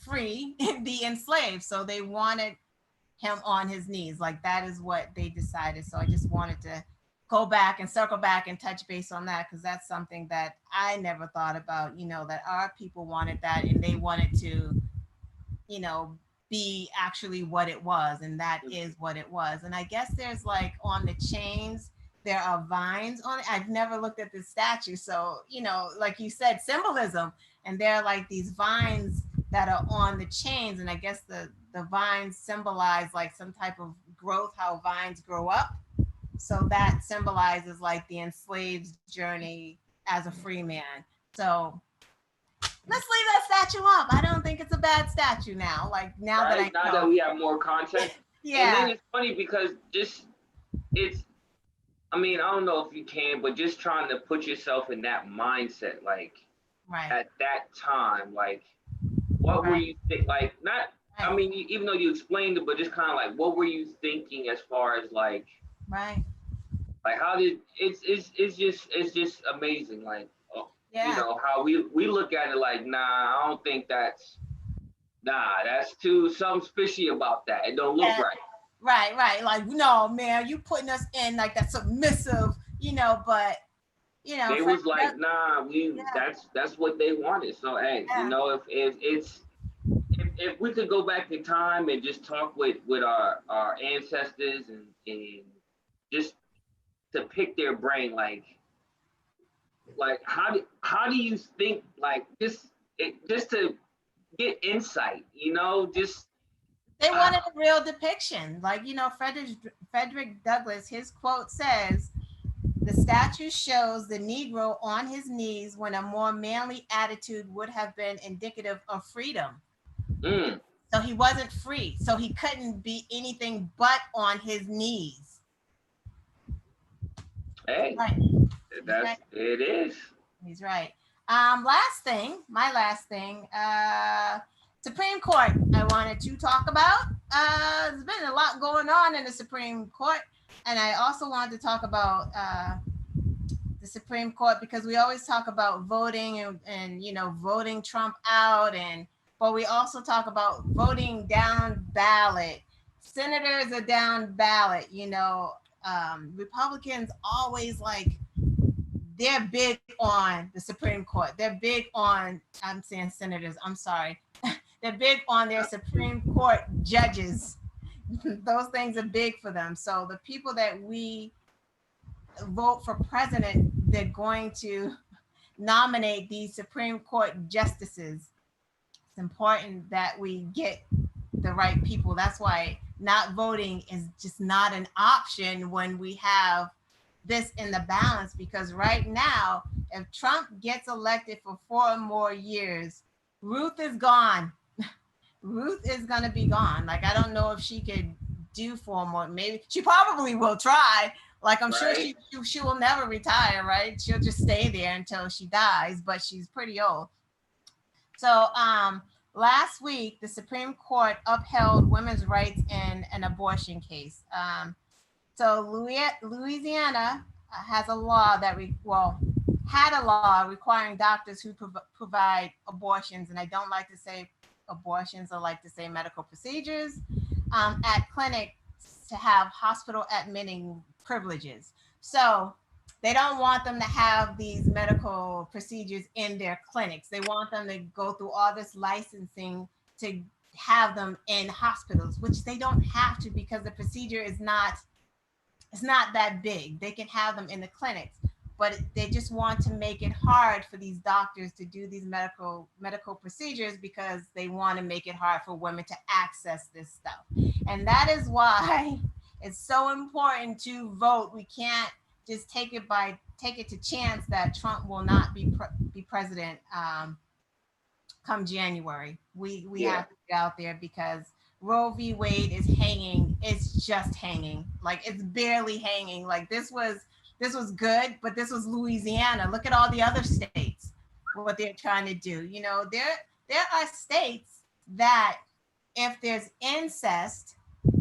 free the enslaved, so they wanted him on his knees. Like that is what they decided. So I just wanted to go back and circle back and touch base on that, because that's something that I never thought about, that our people wanted that, and they wanted to, you know, be actually what it was, and that is what it was. And I guess there's like on the chains, there are vines on it. I've never looked at this statue, so like you said, symbolism, and there are like these vines that are on the chains, and I guess the vines symbolize like some type of growth, how vines grow up. So that symbolizes like the enslaved's journey as a free man. So let's leave that statue up. I don't think it's a bad statue now. Like now that I know. Now that we have more content. Yeah. And then it's funny because I don't know if you can, but just trying to put yourself in that mindset, like at that time, like what were you think? Like not, even though you explained it, but just kind of like what were you thinking as far as like, like how did it's just amazing, like. How we look at it like, nah, I don't think that's too something fishy about that. It don't look right. Right. Like, no, man, you putting us in like that submissive, but they was like, nah, that's what they wanted. So hey, if we could go back in time and just talk with our ancestors and just to pick their brain, like how do you think, like just to get insight, just they wanted a real depiction, like Frederick Douglass, his quote says, the statue shows the Negro on his knees when a more manly attitude would have been indicative of freedom. So he wasn't free, so he couldn't be anything but on his knees. Hey, it is. He's right. My last thing, Supreme Court I wanted to talk about. There's been a lot going on in the Supreme Court, and I also wanted to talk about the Supreme Court because we always talk about voting and voting Trump out, but we also talk about voting down ballot. Senators are down ballot. Republicans always they're big on the Supreme Court. They're big on, I'm saying senators, I'm sorry. They're big on their Supreme Court judges. Those things are big for them. So the people that we vote for president, they're going to nominate these Supreme Court justices. It's important that we get the right people. That's why not voting is just not an option when we have this in the balance, because right now, if Trump gets elected for 4 more years, Ruth is gone. Ruth is going to be gone. Like, I don't know if she could do 4 more. Maybe she probably will try. Like, I'm sure she will never retire, right? She'll just stay there until she dies, but she's pretty old. So last week, the Supreme Court upheld women's rights in an abortion case. So Louisiana has a law had a law requiring doctors who provide abortions, and I don't like to say abortions, I like to say medical procedures, at clinics to have hospital admitting privileges. So they don't want them to have these medical procedures in their clinics. They want them to go through all this licensing to have them in hospitals, which they don't have to because the procedure is not that big. They can have them in the clinics, but they just want to make it hard for these doctors to do these medical procedures because they want to make it hard for women to access this stuff. And that is why it's so important to vote. We can't just take it to chance that Trump will not be president come January. We have to get out there because Roe v. Wade is hanging. It's just hanging. Like, it's barely hanging. Like, this was good, but this was Louisiana. Look at all the other states, what they're trying to do. There are states that if there's incest,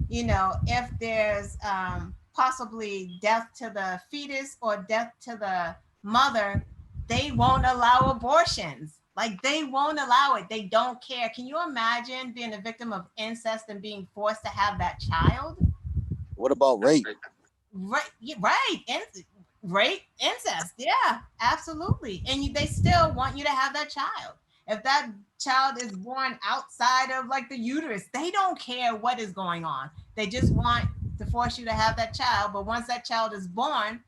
if there's possibly death to the fetus or death to the mother, they won't allow abortions. Like they won't allow it. They don't care. Can you imagine being a victim of incest and being forced to have that child? What about rape? Right, right. Rape, incest. Yeah, absolutely. And they still want you to have that child. If that child is born outside of like the uterus, they don't care what is going on. They just want to force you to have that child. But once that child is born,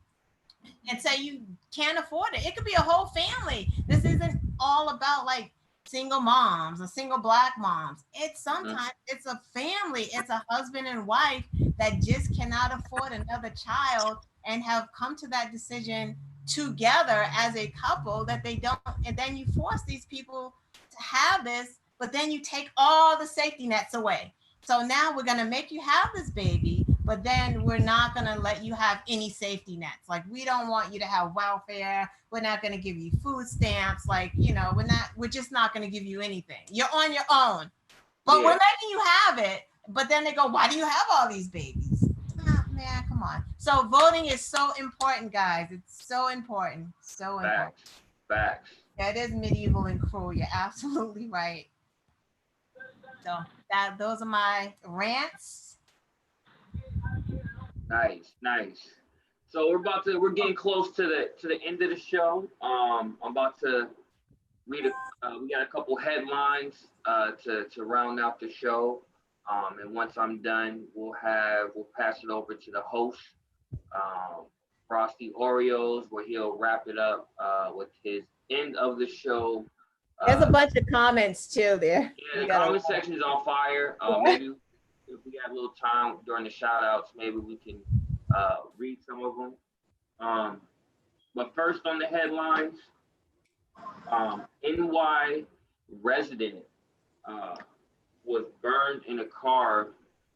and say you can't afford it, it could be a whole family. This isn't all about like single moms or single black moms. It's sometimes it's a family. It's a husband and wife that just cannot afford another child and have come to that decision together as a couple that they don't, and then you force these people to have this, but then you take all the safety nets away. So now we're going to make you have this baby, but then we're not going to let you have any safety nets. Like, we don't want you to have welfare. We're not going to give you food stamps. Like, you know, we're just not going to give you anything. You're on your own, but we're letting you have it. But then they go, why do you have all these babies? Oh, man, come on. So voting is so important, guys. It's so important. So important. Facts. Yeah, it is medieval and cruel. You're absolutely right. So those are my rants. Nice. So we're getting close to the end of the show. I'm about to read we got a couple headlines to round out the show. And once I'm done, we'll pass it over to the host, Frosty Oreos, where he'll wrap it up with his end of the show. There's a bunch of comments too there. Yeah, the comment section is on fire. Maybe if we have a little time during the shout outs, maybe we can read some of them. But first on the headlines, NY resident was burned in a car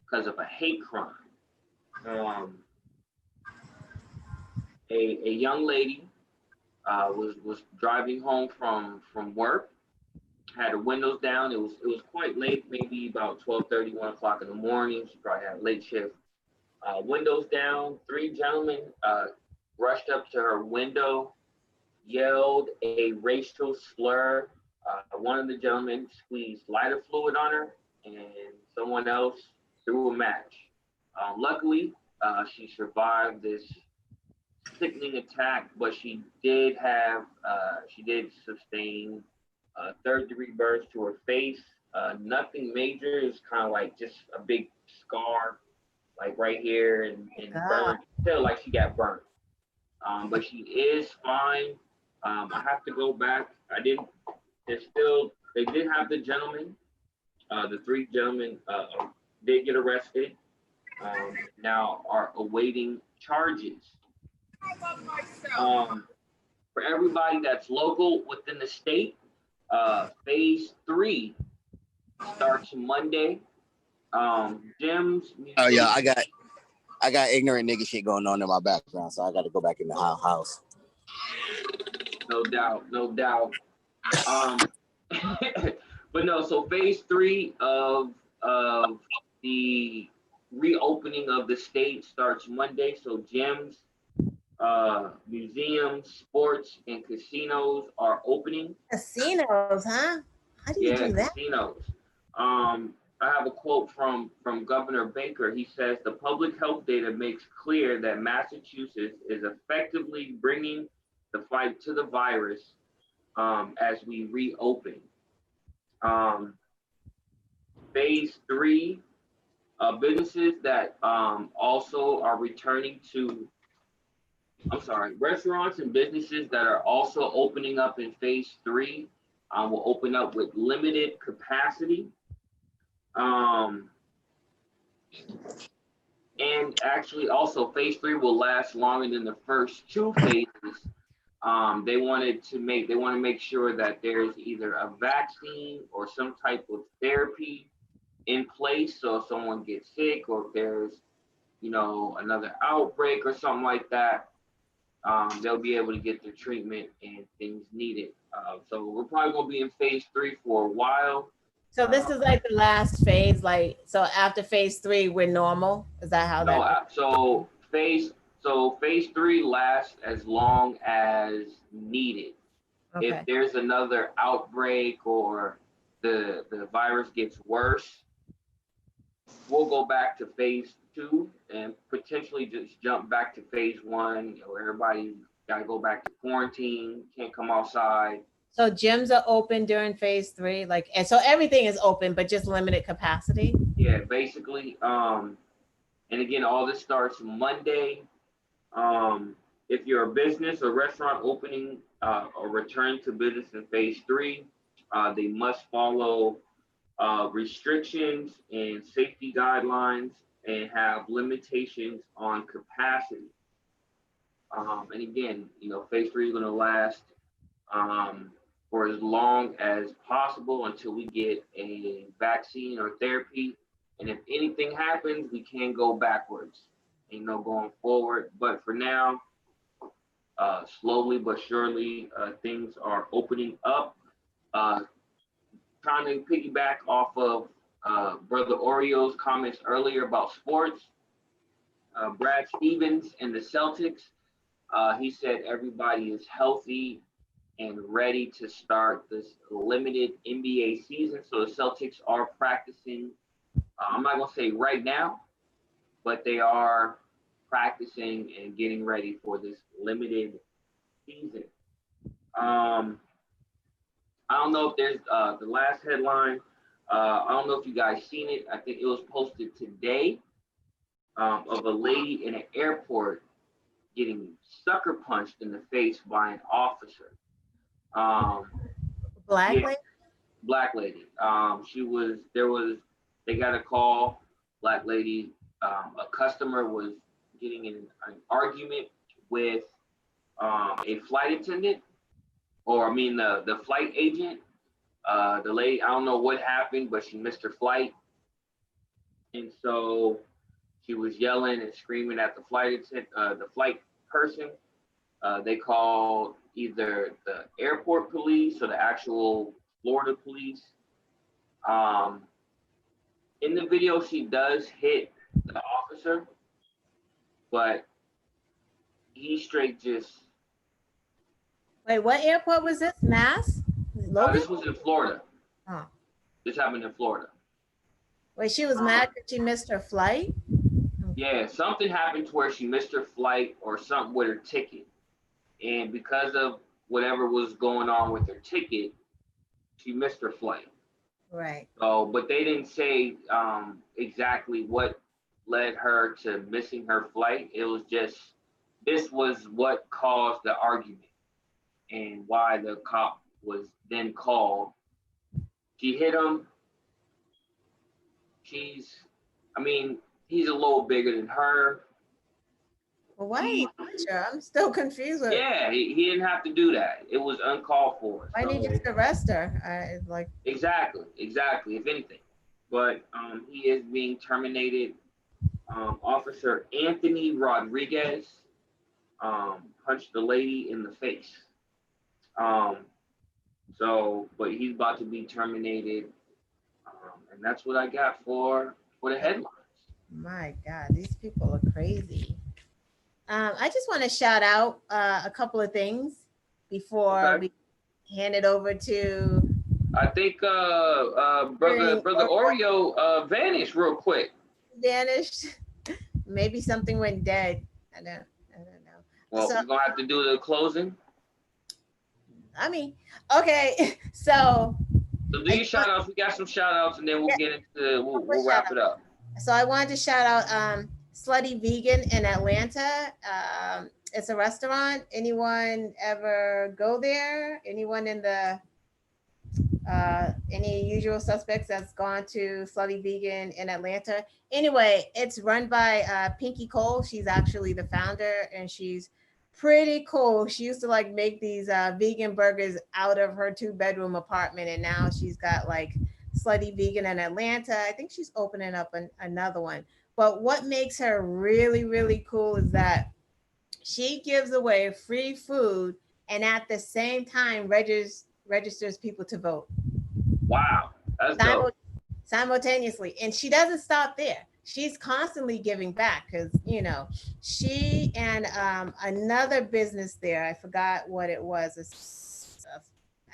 because of a hate crime. A young lady was driving home from work, had her windows down. It was quite late, maybe about 12:30, 1 o'clock in the morning. She probably had a late shift. Windows down, three gentlemen rushed up to her window, yelled a racial slur. One of the gentlemen squeezed lighter fluid on her, and someone else threw a match. Luckily, she survived this sickening attack, but she did sustain third-degree burns to her face. Nothing major. It's kind of like just a big scar, like right here, and burned. Still like she got burnt. But she is fine. I have to go back. They did have the gentleman. The three gentlemen did get arrested. Now are awaiting charges. For everybody that's local within the state, phase 3 starts Monday. Gyms. Oh yeah, I got ignorant nigga shit going on in my background, so I got to go back in the house. No doubt. But no, so phase 3 of the reopening of the state starts Monday. So gyms, museums, sports, and casinos are opening. Casinos, huh? How do you do that? Casinos. I have a quote from Governor Baker. He says the public health data makes clear that Massachusetts is effectively bringing the fight to the virus as we reopen. Phase 3, businesses that also are returning to, restaurants and businesses that are also opening up in phase 3 will open up with limited capacity. And actually also phase 3 will last longer than the first 2 phases. They want to make sure that there's either a vaccine or some type of therapy in place. So if someone gets sick or if there's, another outbreak or something like that, they'll be able to get the treatment and things needed. So we're probably gonna be in phase 3 for a while. So this is like the last phase, so after phase 3, we're normal? Is that how that? So phase 3 lasts as long as needed. If Okay. there's another outbreak or the virus gets worse, we'll go back to phase 2 and potentially just jump back to phase 1. You know, everybody got to go back to quarantine, can't come outside. So gyms are open during phase 3, like, and so everything is open, but just limited capacity. Yeah, basically. And again, all this starts Monday. If you're a business or restaurant opening or return to business in phase 3, they must follow restrictions and safety guidelines and have limitations on capacity. And again, you know, phase 3 is going to last for as long as possible until we get a vaccine or therapy. And if anything happens, we can go backwards, you know, going forward. But for now, slowly but surely, things are opening up. Trying to piggyback off of Brother Oreo's comments earlier about sports. Brad Stevens and the Celtics, he said everybody is healthy and ready to start this limited NBA season. So the Celtics are practicing. I'm not going to say right now, but they are practicing and getting ready for this limited season. I don't know if there's the last headline. I don't know if you guys seen it. I think it was posted today of a lady in an airport getting sucker punched in the face by an officer. Black Yeah, lady? black lady. They got a call, black lady, a customer was getting in an argument with a flight attendant, or I mean the flight agent. The lady, I don't know what happened, but she missed her flight. And so she was yelling and screaming at the flight person. They called either the airport police or the actual Florida police. In the video, she does hit the officer, but he straight just. Wait, what airport was this? Mass? Logan? This was in Florida. Oh. This happened in Florida. Wait, she was mad that she missed her flight? Yeah, something happened to where she missed her flight or something with her ticket. And because of whatever was going on with her ticket, she missed her flight. Right. So, but they didn't say exactly what led her to missing her flight. It was just, this was what caused the argument and why the cop was then called. She hit him. He's a little bigger than her. Well, why did you punch her? I'm still confused. Yeah, he didn't have to do that. It was uncalled for. Why didn't you just arrest her? Exactly, if anything. But he is being terminated. Officer Anthony Rodriguez punched the lady in the face. But he's about to be terminated. And that's what I got for the headlines. My God, these people are crazy. I just want to shout out a couple of things before we hand it over to. I think brother Oreo vanished real quick. Vanished. Maybe something went dead. I don't know. Well, we're gonna have to do the closing. Okay. So do your shout outs. We got some shout outs, and then we'll wrap it up. So I wanted to shout out Slutty Vegan in Atlanta. It's a restaurant. Anyone ever go there? Anyone in the any usual suspects that's gone to Slutty Vegan in Atlanta? Anyway, it's run by Pinky Cole. She's actually the founder, and she's pretty cool. She used to make these vegan burgers out of her 2-bedroom apartment, and now she's got Slutty Vegan in Atlanta. I think she's opening up another one. But what makes her really, really cool is that she gives away free food and at the same time registers people to vote. Wow, that's dope. Simultaneously. And she doesn't stop there. she's constantly giving back because, you know, she and another business there, I forgot what it was,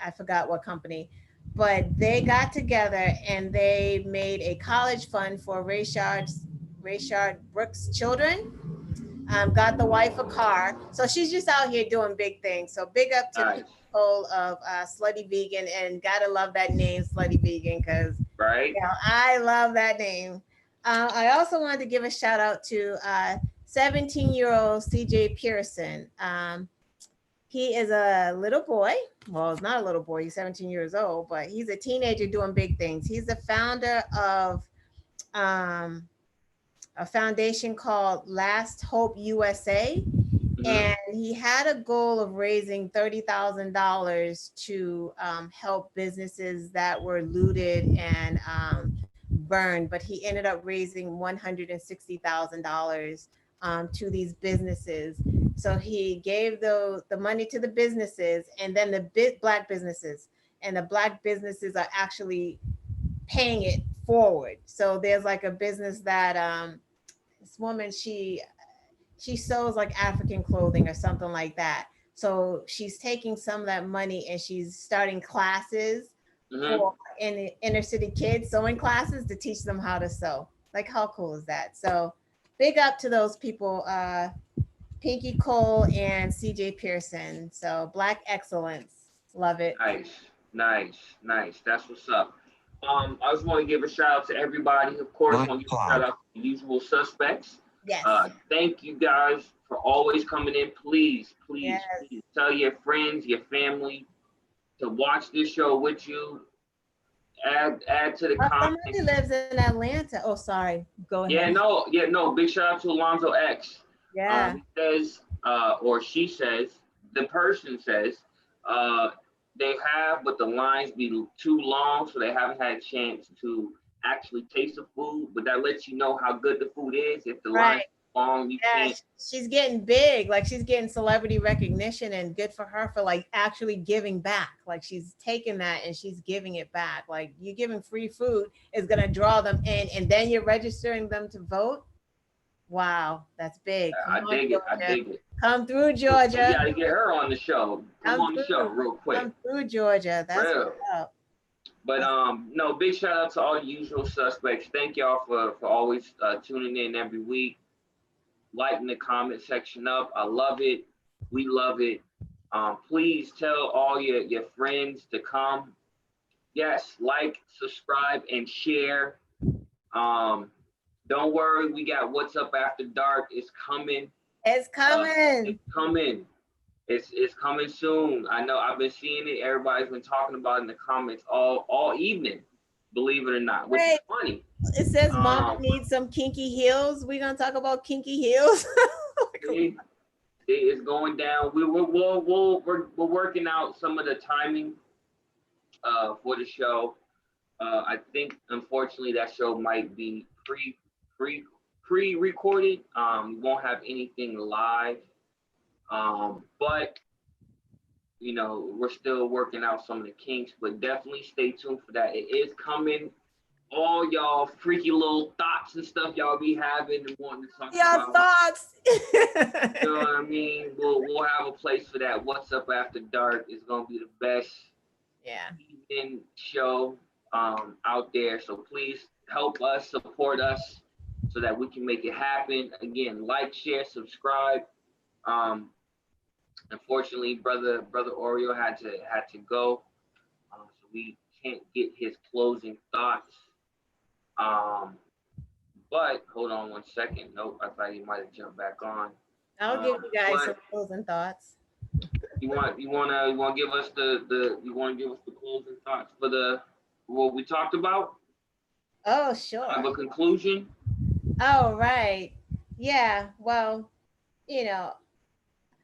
I forgot what company, but they got together and they made a college fund for Rayshard Brooks' children. Got the wife a car. So she's just out here doing big things. So big up to Nice. people of Slutty Vegan, and gotta love that name, Slutty Vegan, because Right. you know, I love that name. I also wanted to give a shout out to 17-year-old CJ Pearson. He is a little boy. Well, he's not a little boy. He's 17 years old, but he's a teenager doing big things. He's the founder of um, a foundation called Last Hope USA. And he had a goal of raising $30,000 to help businesses that were looted and burned, but he ended up raising $160,000 to these businesses. So he gave the money to the businesses, and then the Black businesses, and the Black businesses are actually paying it forward. So there's like a business that this woman, she sews like African clothing or something like that. So she's taking some of that money and she's starting classes for inner city kids, sewing classes to teach them how to sew. Like, how cool is that? So big up to those people, Pinky Cole and CJ Pearson. So Black excellence. Love it. Nice. That's what's up. I just want to give a shout out to everybody. Of course, I want to give a shout out to the usual suspects. Yes. Thank you guys for always coming in. Please tell your friends, your family to watch this show with you. Add to the comments. Somebody lives in Atlanta. Oh, sorry. Go ahead. Yeah, no. Big shout out to Alonzo X. Yeah. He says, or she says, the person says, they have, but the lines be too long, so they haven't had a chance to actually taste the food. But that lets you know how good the food is. If the line's long, you can't. She's getting big. Like, she's getting celebrity recognition, and good for her for like actually giving back. Like, she's taking that and she's giving it back. Like, you giving free food is gonna draw them in, and then you're registering them to vote. Wow, that's big. I dig it. Come through, Georgia. You gotta get her on the show. Come on the show real quick. Come through, Georgia. That's what's up. But no, big shout out to all the usual suspects. Thank y'all for always tuning in every week, lighting the comment section up. I love it. We love it. Please tell all your friends to come. Yes, like, subscribe, and share. Don't worry, we got What's Up After Dark. It's coming. It's coming. It's coming. It's coming soon. I know, I've been seeing it. Everybody's been talking about it in the comments all evening, believe it or not, which is funny. It says Mama needs some kinky heels. We're gonna talk about kinky heels. It's going down. We're working out some of the timing for the show. I think unfortunately that show might be pre-recorded. We won't have anything live. But you know, we're still working out some of the kinks, but definitely stay tuned for that. It is coming. All y'all freaky little thoughts and stuff y'all be having and wanting to talk about. Thoughts. You know what I mean? We'll have a place for that. What's Up After Dark is gonna be the best evening show out there. So please help us, support us, so that we can make it happen. Again, like, share, subscribe. Unfortunately, brother Oreo had to go, so we can't get his closing thoughts. But hold on one second. Nope, I thought he might have jumped back on. I'll give you guys some closing thoughts. You want to give us the closing thoughts for what we talked about? Oh, sure. Have a conclusion? Oh, right. Yeah. Well, you know,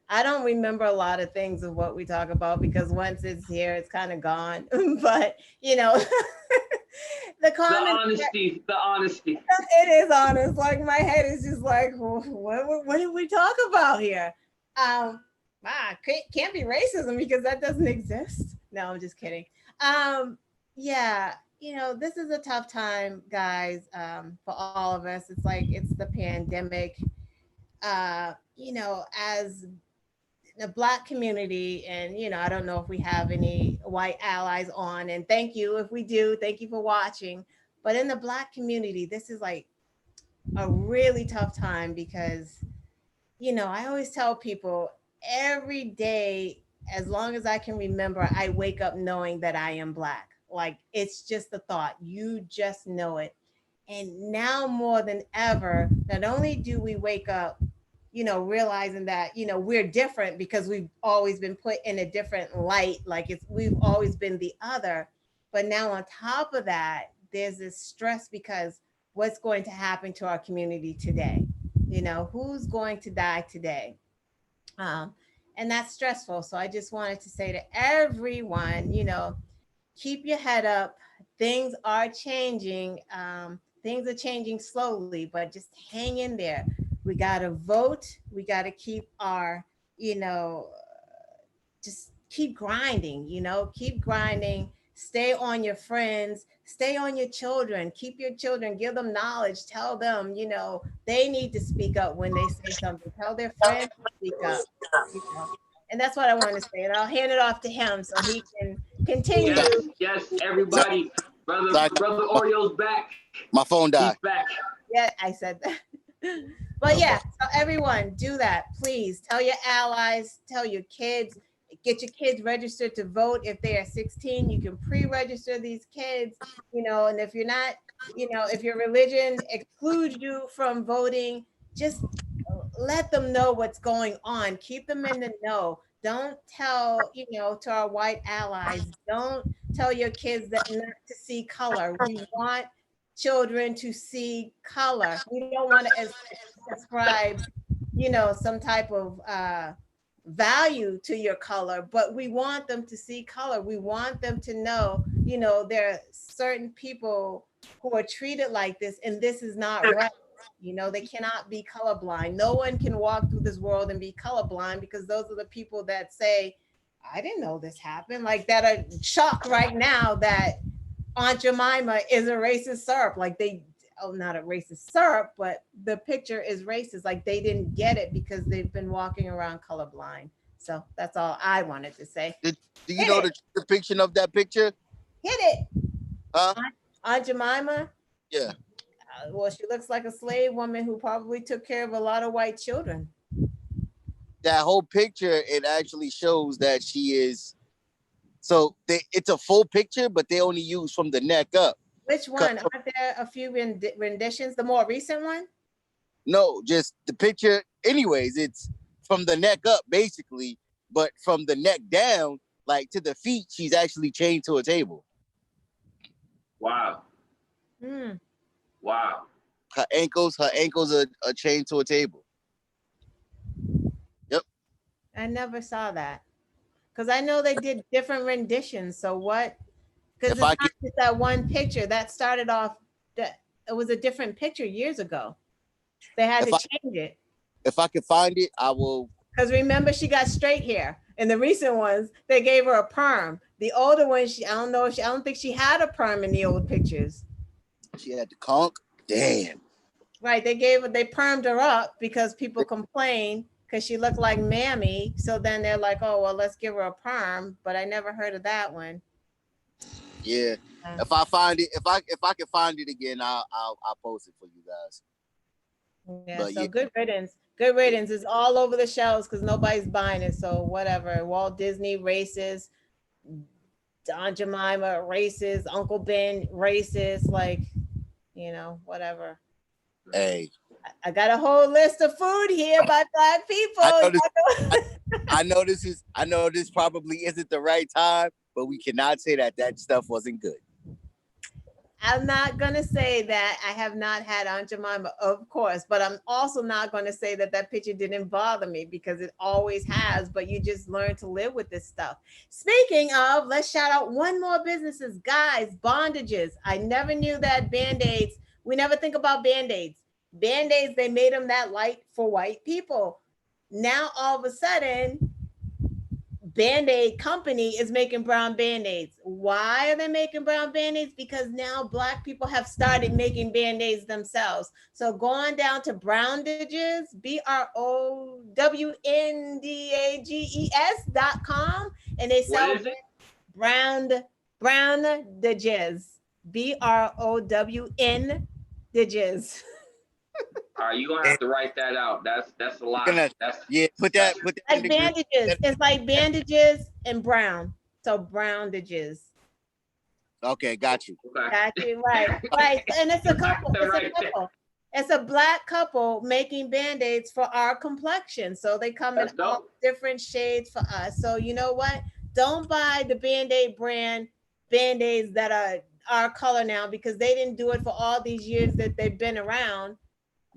I don't remember a lot of things of what we talk about because once it's here, it's kind of gone. But, you know, the honesty. It is honest. Like, my head is just like, what did we talk about here? Can't be racism because that doesn't exist. No, I'm just kidding. Yeah, this is a tough time, guys, for all of us. It's like it's the pandemic. As the Black community, and I don't know if we have any white allies on, and thank you if we do. Thank you for watching. But in the Black community, this is like a really tough time because I always tell people every day, as long as I can remember, I wake up knowing that I am Black. Like it's just the thought, you just know it. And now more than ever, not only do we wake up, realizing that, we're different because we've always been put in a different light, like we've always been the other. But now on top of that, there's this stress because what's going to happen to our community today? Who's going to die today? Um, and that's stressful. So I just wanted to say to everyone, keep your head up. Things are changing. Things are changing slowly, but just hang in there. We got to vote. We got to keep our, you know, just keep grinding, keep grinding. Stay on your friends, stay on your children, keep your children, give them knowledge, tell them, they need to speak up when they say something, tell their friends to speak up, you know. And that's what I want to say. And I'll hand it off to him so he can continue. Yes, everybody. Brother Oreo's back. My phone He's died. back. Yeah, I said that. But yeah, so everyone do that. Please tell your allies, tell your kids, get your kids registered to vote. If they are 16, you can pre-register these kids, and if you're not, if your religion excludes you from voting, just let them know what's going on. Keep them in the know. Don't tell, to our white allies, don't tell your kids that not to see color. We want children to see color. We don't want to ascribe, some type of value to your color, but we want them to see color. We want them to know, there are certain people who are treated like this, and this is not right. They cannot be colorblind. No one can walk through this world and be colorblind, because those are the people that say, I didn't know this happened, like that are shocked right now that Aunt Jemima is a racist syrup. Like not a racist syrup, but the picture is racist. Like they didn't get it because they've been walking around colorblind. So that's all I wanted to say. Do you know the depiction of that picture? Hit it. Huh? Aunt Jemima? Yeah. Well, she looks like a slave woman who probably took care of a lot of white children. That whole picture, it actually shows that she is. So it's a full picture, but they only use from the neck up. Which one? Aren't there a few renditions? The more recent one? No, just the picture. Anyways, it's from the neck up, basically. But from the neck down, like to the feet, she's actually chained to a table. Wow. Wow. Her ankles are chained to a table. Yep. I never saw that. Because I know they did different renditions. So what? Because it's not just that one picture. That started off, it was a different picture years ago. They had to change it. If I can find it, I will. Because remember, she got straight hair. In the recent ones, they gave her a perm. The older one, I don't think she had a perm in the old pictures. She had the conch. Damn. Right, they permed her up because people complained because she looked like Mammy. So then they're like, oh, well, let's give her a perm. But I never heard of that one. Yeah. If I find it, if I can find it again, I'll post it for you guys. Yeah, but so yeah. Good riddance. Good riddance is all over the shelves because nobody's buying it. So whatever. Walt Disney racist, Aunt Jemima racist, Uncle Ben racist, like, whatever. Hey. I got a whole list of food here by Black people. I know this probably isn't the right time, but we cannot say that stuff wasn't good. I'm not going to say that I have not had Aunt Jemima, of course, but I'm also not going to say that picture didn't bother me, because it always has, but you just learn to live with this stuff. Speaking of, let's shout out one more businesses. Guys, bondages. I never knew that Band-Aids, we never think about Band-Aids. Band-Aids, they made them that light for white people. Now, all of a sudden, Band-Aid company is making brown Band-Aids. Why are they making brown Band-Aids? Because now Black people have started making Band-Aids themselves. So going down to Browndages, BROWNDAGES.com, and they sell What is it? Browndages, BROWN All right, you're gonna And have to write that out. That's a we're lot. gonna, That's yeah, put that's that in like the group. bandages. It's like bandages and brown. So Browndages. Okay, got you. okay. Got you right, right. And it's a couple. It's a Right there. couple. It's a Black couple making band-aids for our complexion. So they come in That's all dope. different shades for us. So you know what? Don't buy the Band-Aid brand band-aids that are our color now, because they didn't do it for all these years that they've been around.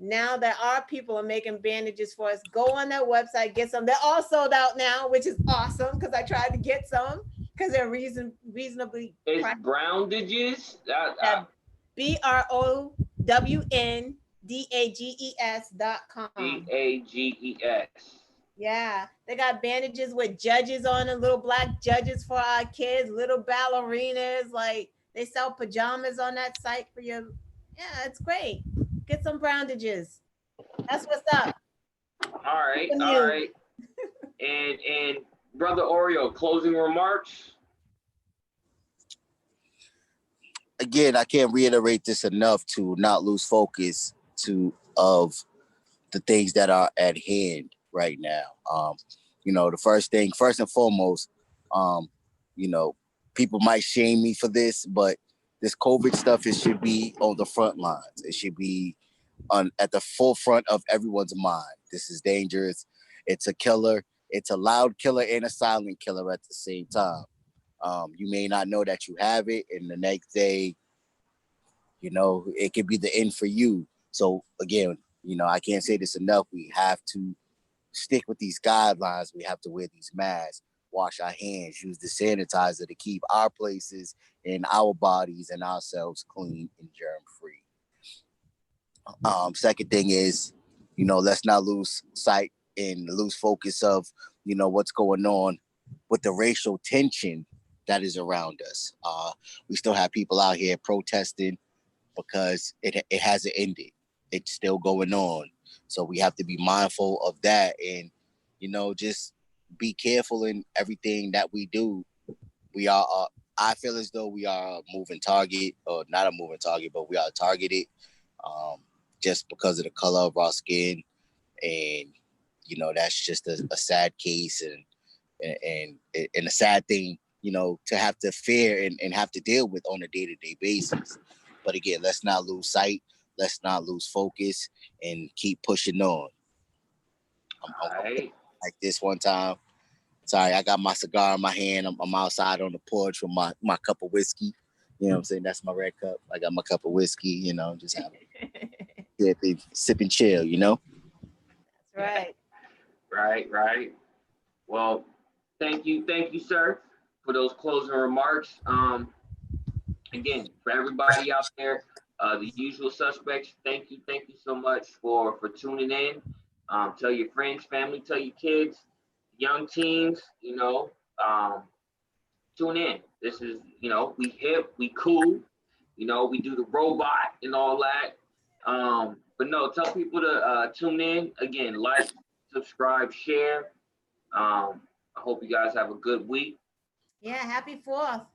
Now that our people are making bandages for us, go on their website, get some. They're all sold out now, which is awesome, because I tried to get some because they're reasonably It's priced. Browndages. BROWNDAGES.com. DAGES. Yeah, they got bandages with judges on them, little Black judges for our kids, little ballerinas. Like they sell pajamas on that site for your. Yeah, it's great. Get some Browndages. That's what's up. All right, From all you. right. And brother Oreo, closing remarks. Again, I can't reiterate this enough to not lose focus of the things that are at hand right now. The first and foremost, um, you know, people might shame me for this, but this COVID stuff, it should be on the front lines. It should be at the forefront of everyone's mind. This is dangerous. It's a killer. It's a loud killer and a silent killer at the same time. You may not know that you have it, and the next day, it could be the end for you. So again, I can't say this enough. We have to stick with these guidelines. We have to wear these masks, wash our hands, use the sanitizer to keep our places and our bodies and ourselves clean and germ free. Second thing is, let's not lose sight and lose focus of, what's going on with the racial tension that is around us. We still have people out here protesting because it hasn't ended. It's still going on. So we have to be mindful of that and, just be careful in everything that we do. We are, I feel as though we are a moving target, or not a moving target, but we are targeted just because of the color of our skin. And, that's just a sad case and a sad thing, to have to fear and have to deal with on a day-to-day basis. But again, let's not lose sight. Let's not lose focus and keep pushing on. All right. Like this one time. Sorry, I got my cigar in my hand. I'm outside on the porch with my cup of whiskey. You know what I'm saying? That's my red cup. I got my cup of whiskey, just having sip and chill, That's right. Right. Well, thank you, sir, for those closing remarks. Again, for everybody out there, the usual suspects, thank you so much for tuning in. Tell your friends, family, tell your kids, young teens, tune in. This is, we hip, we cool, we do the robot and all that. But no, tell people to tune in. Again, like, subscribe, share. I hope you guys have a good week. Yeah, happy 4th.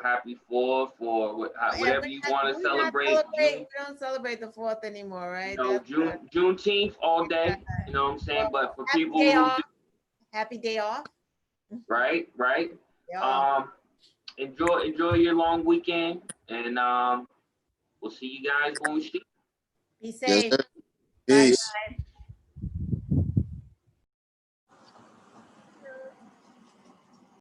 Happy 4th or whatever you want to celebrate. We don't celebrate the 4th anymore, right? Juneteenth all day. You know what I'm saying? But for people who do, happy day off. Right. Yeah. Enjoy your long weekend, and we'll see you guys when we see. Be safe. Yes,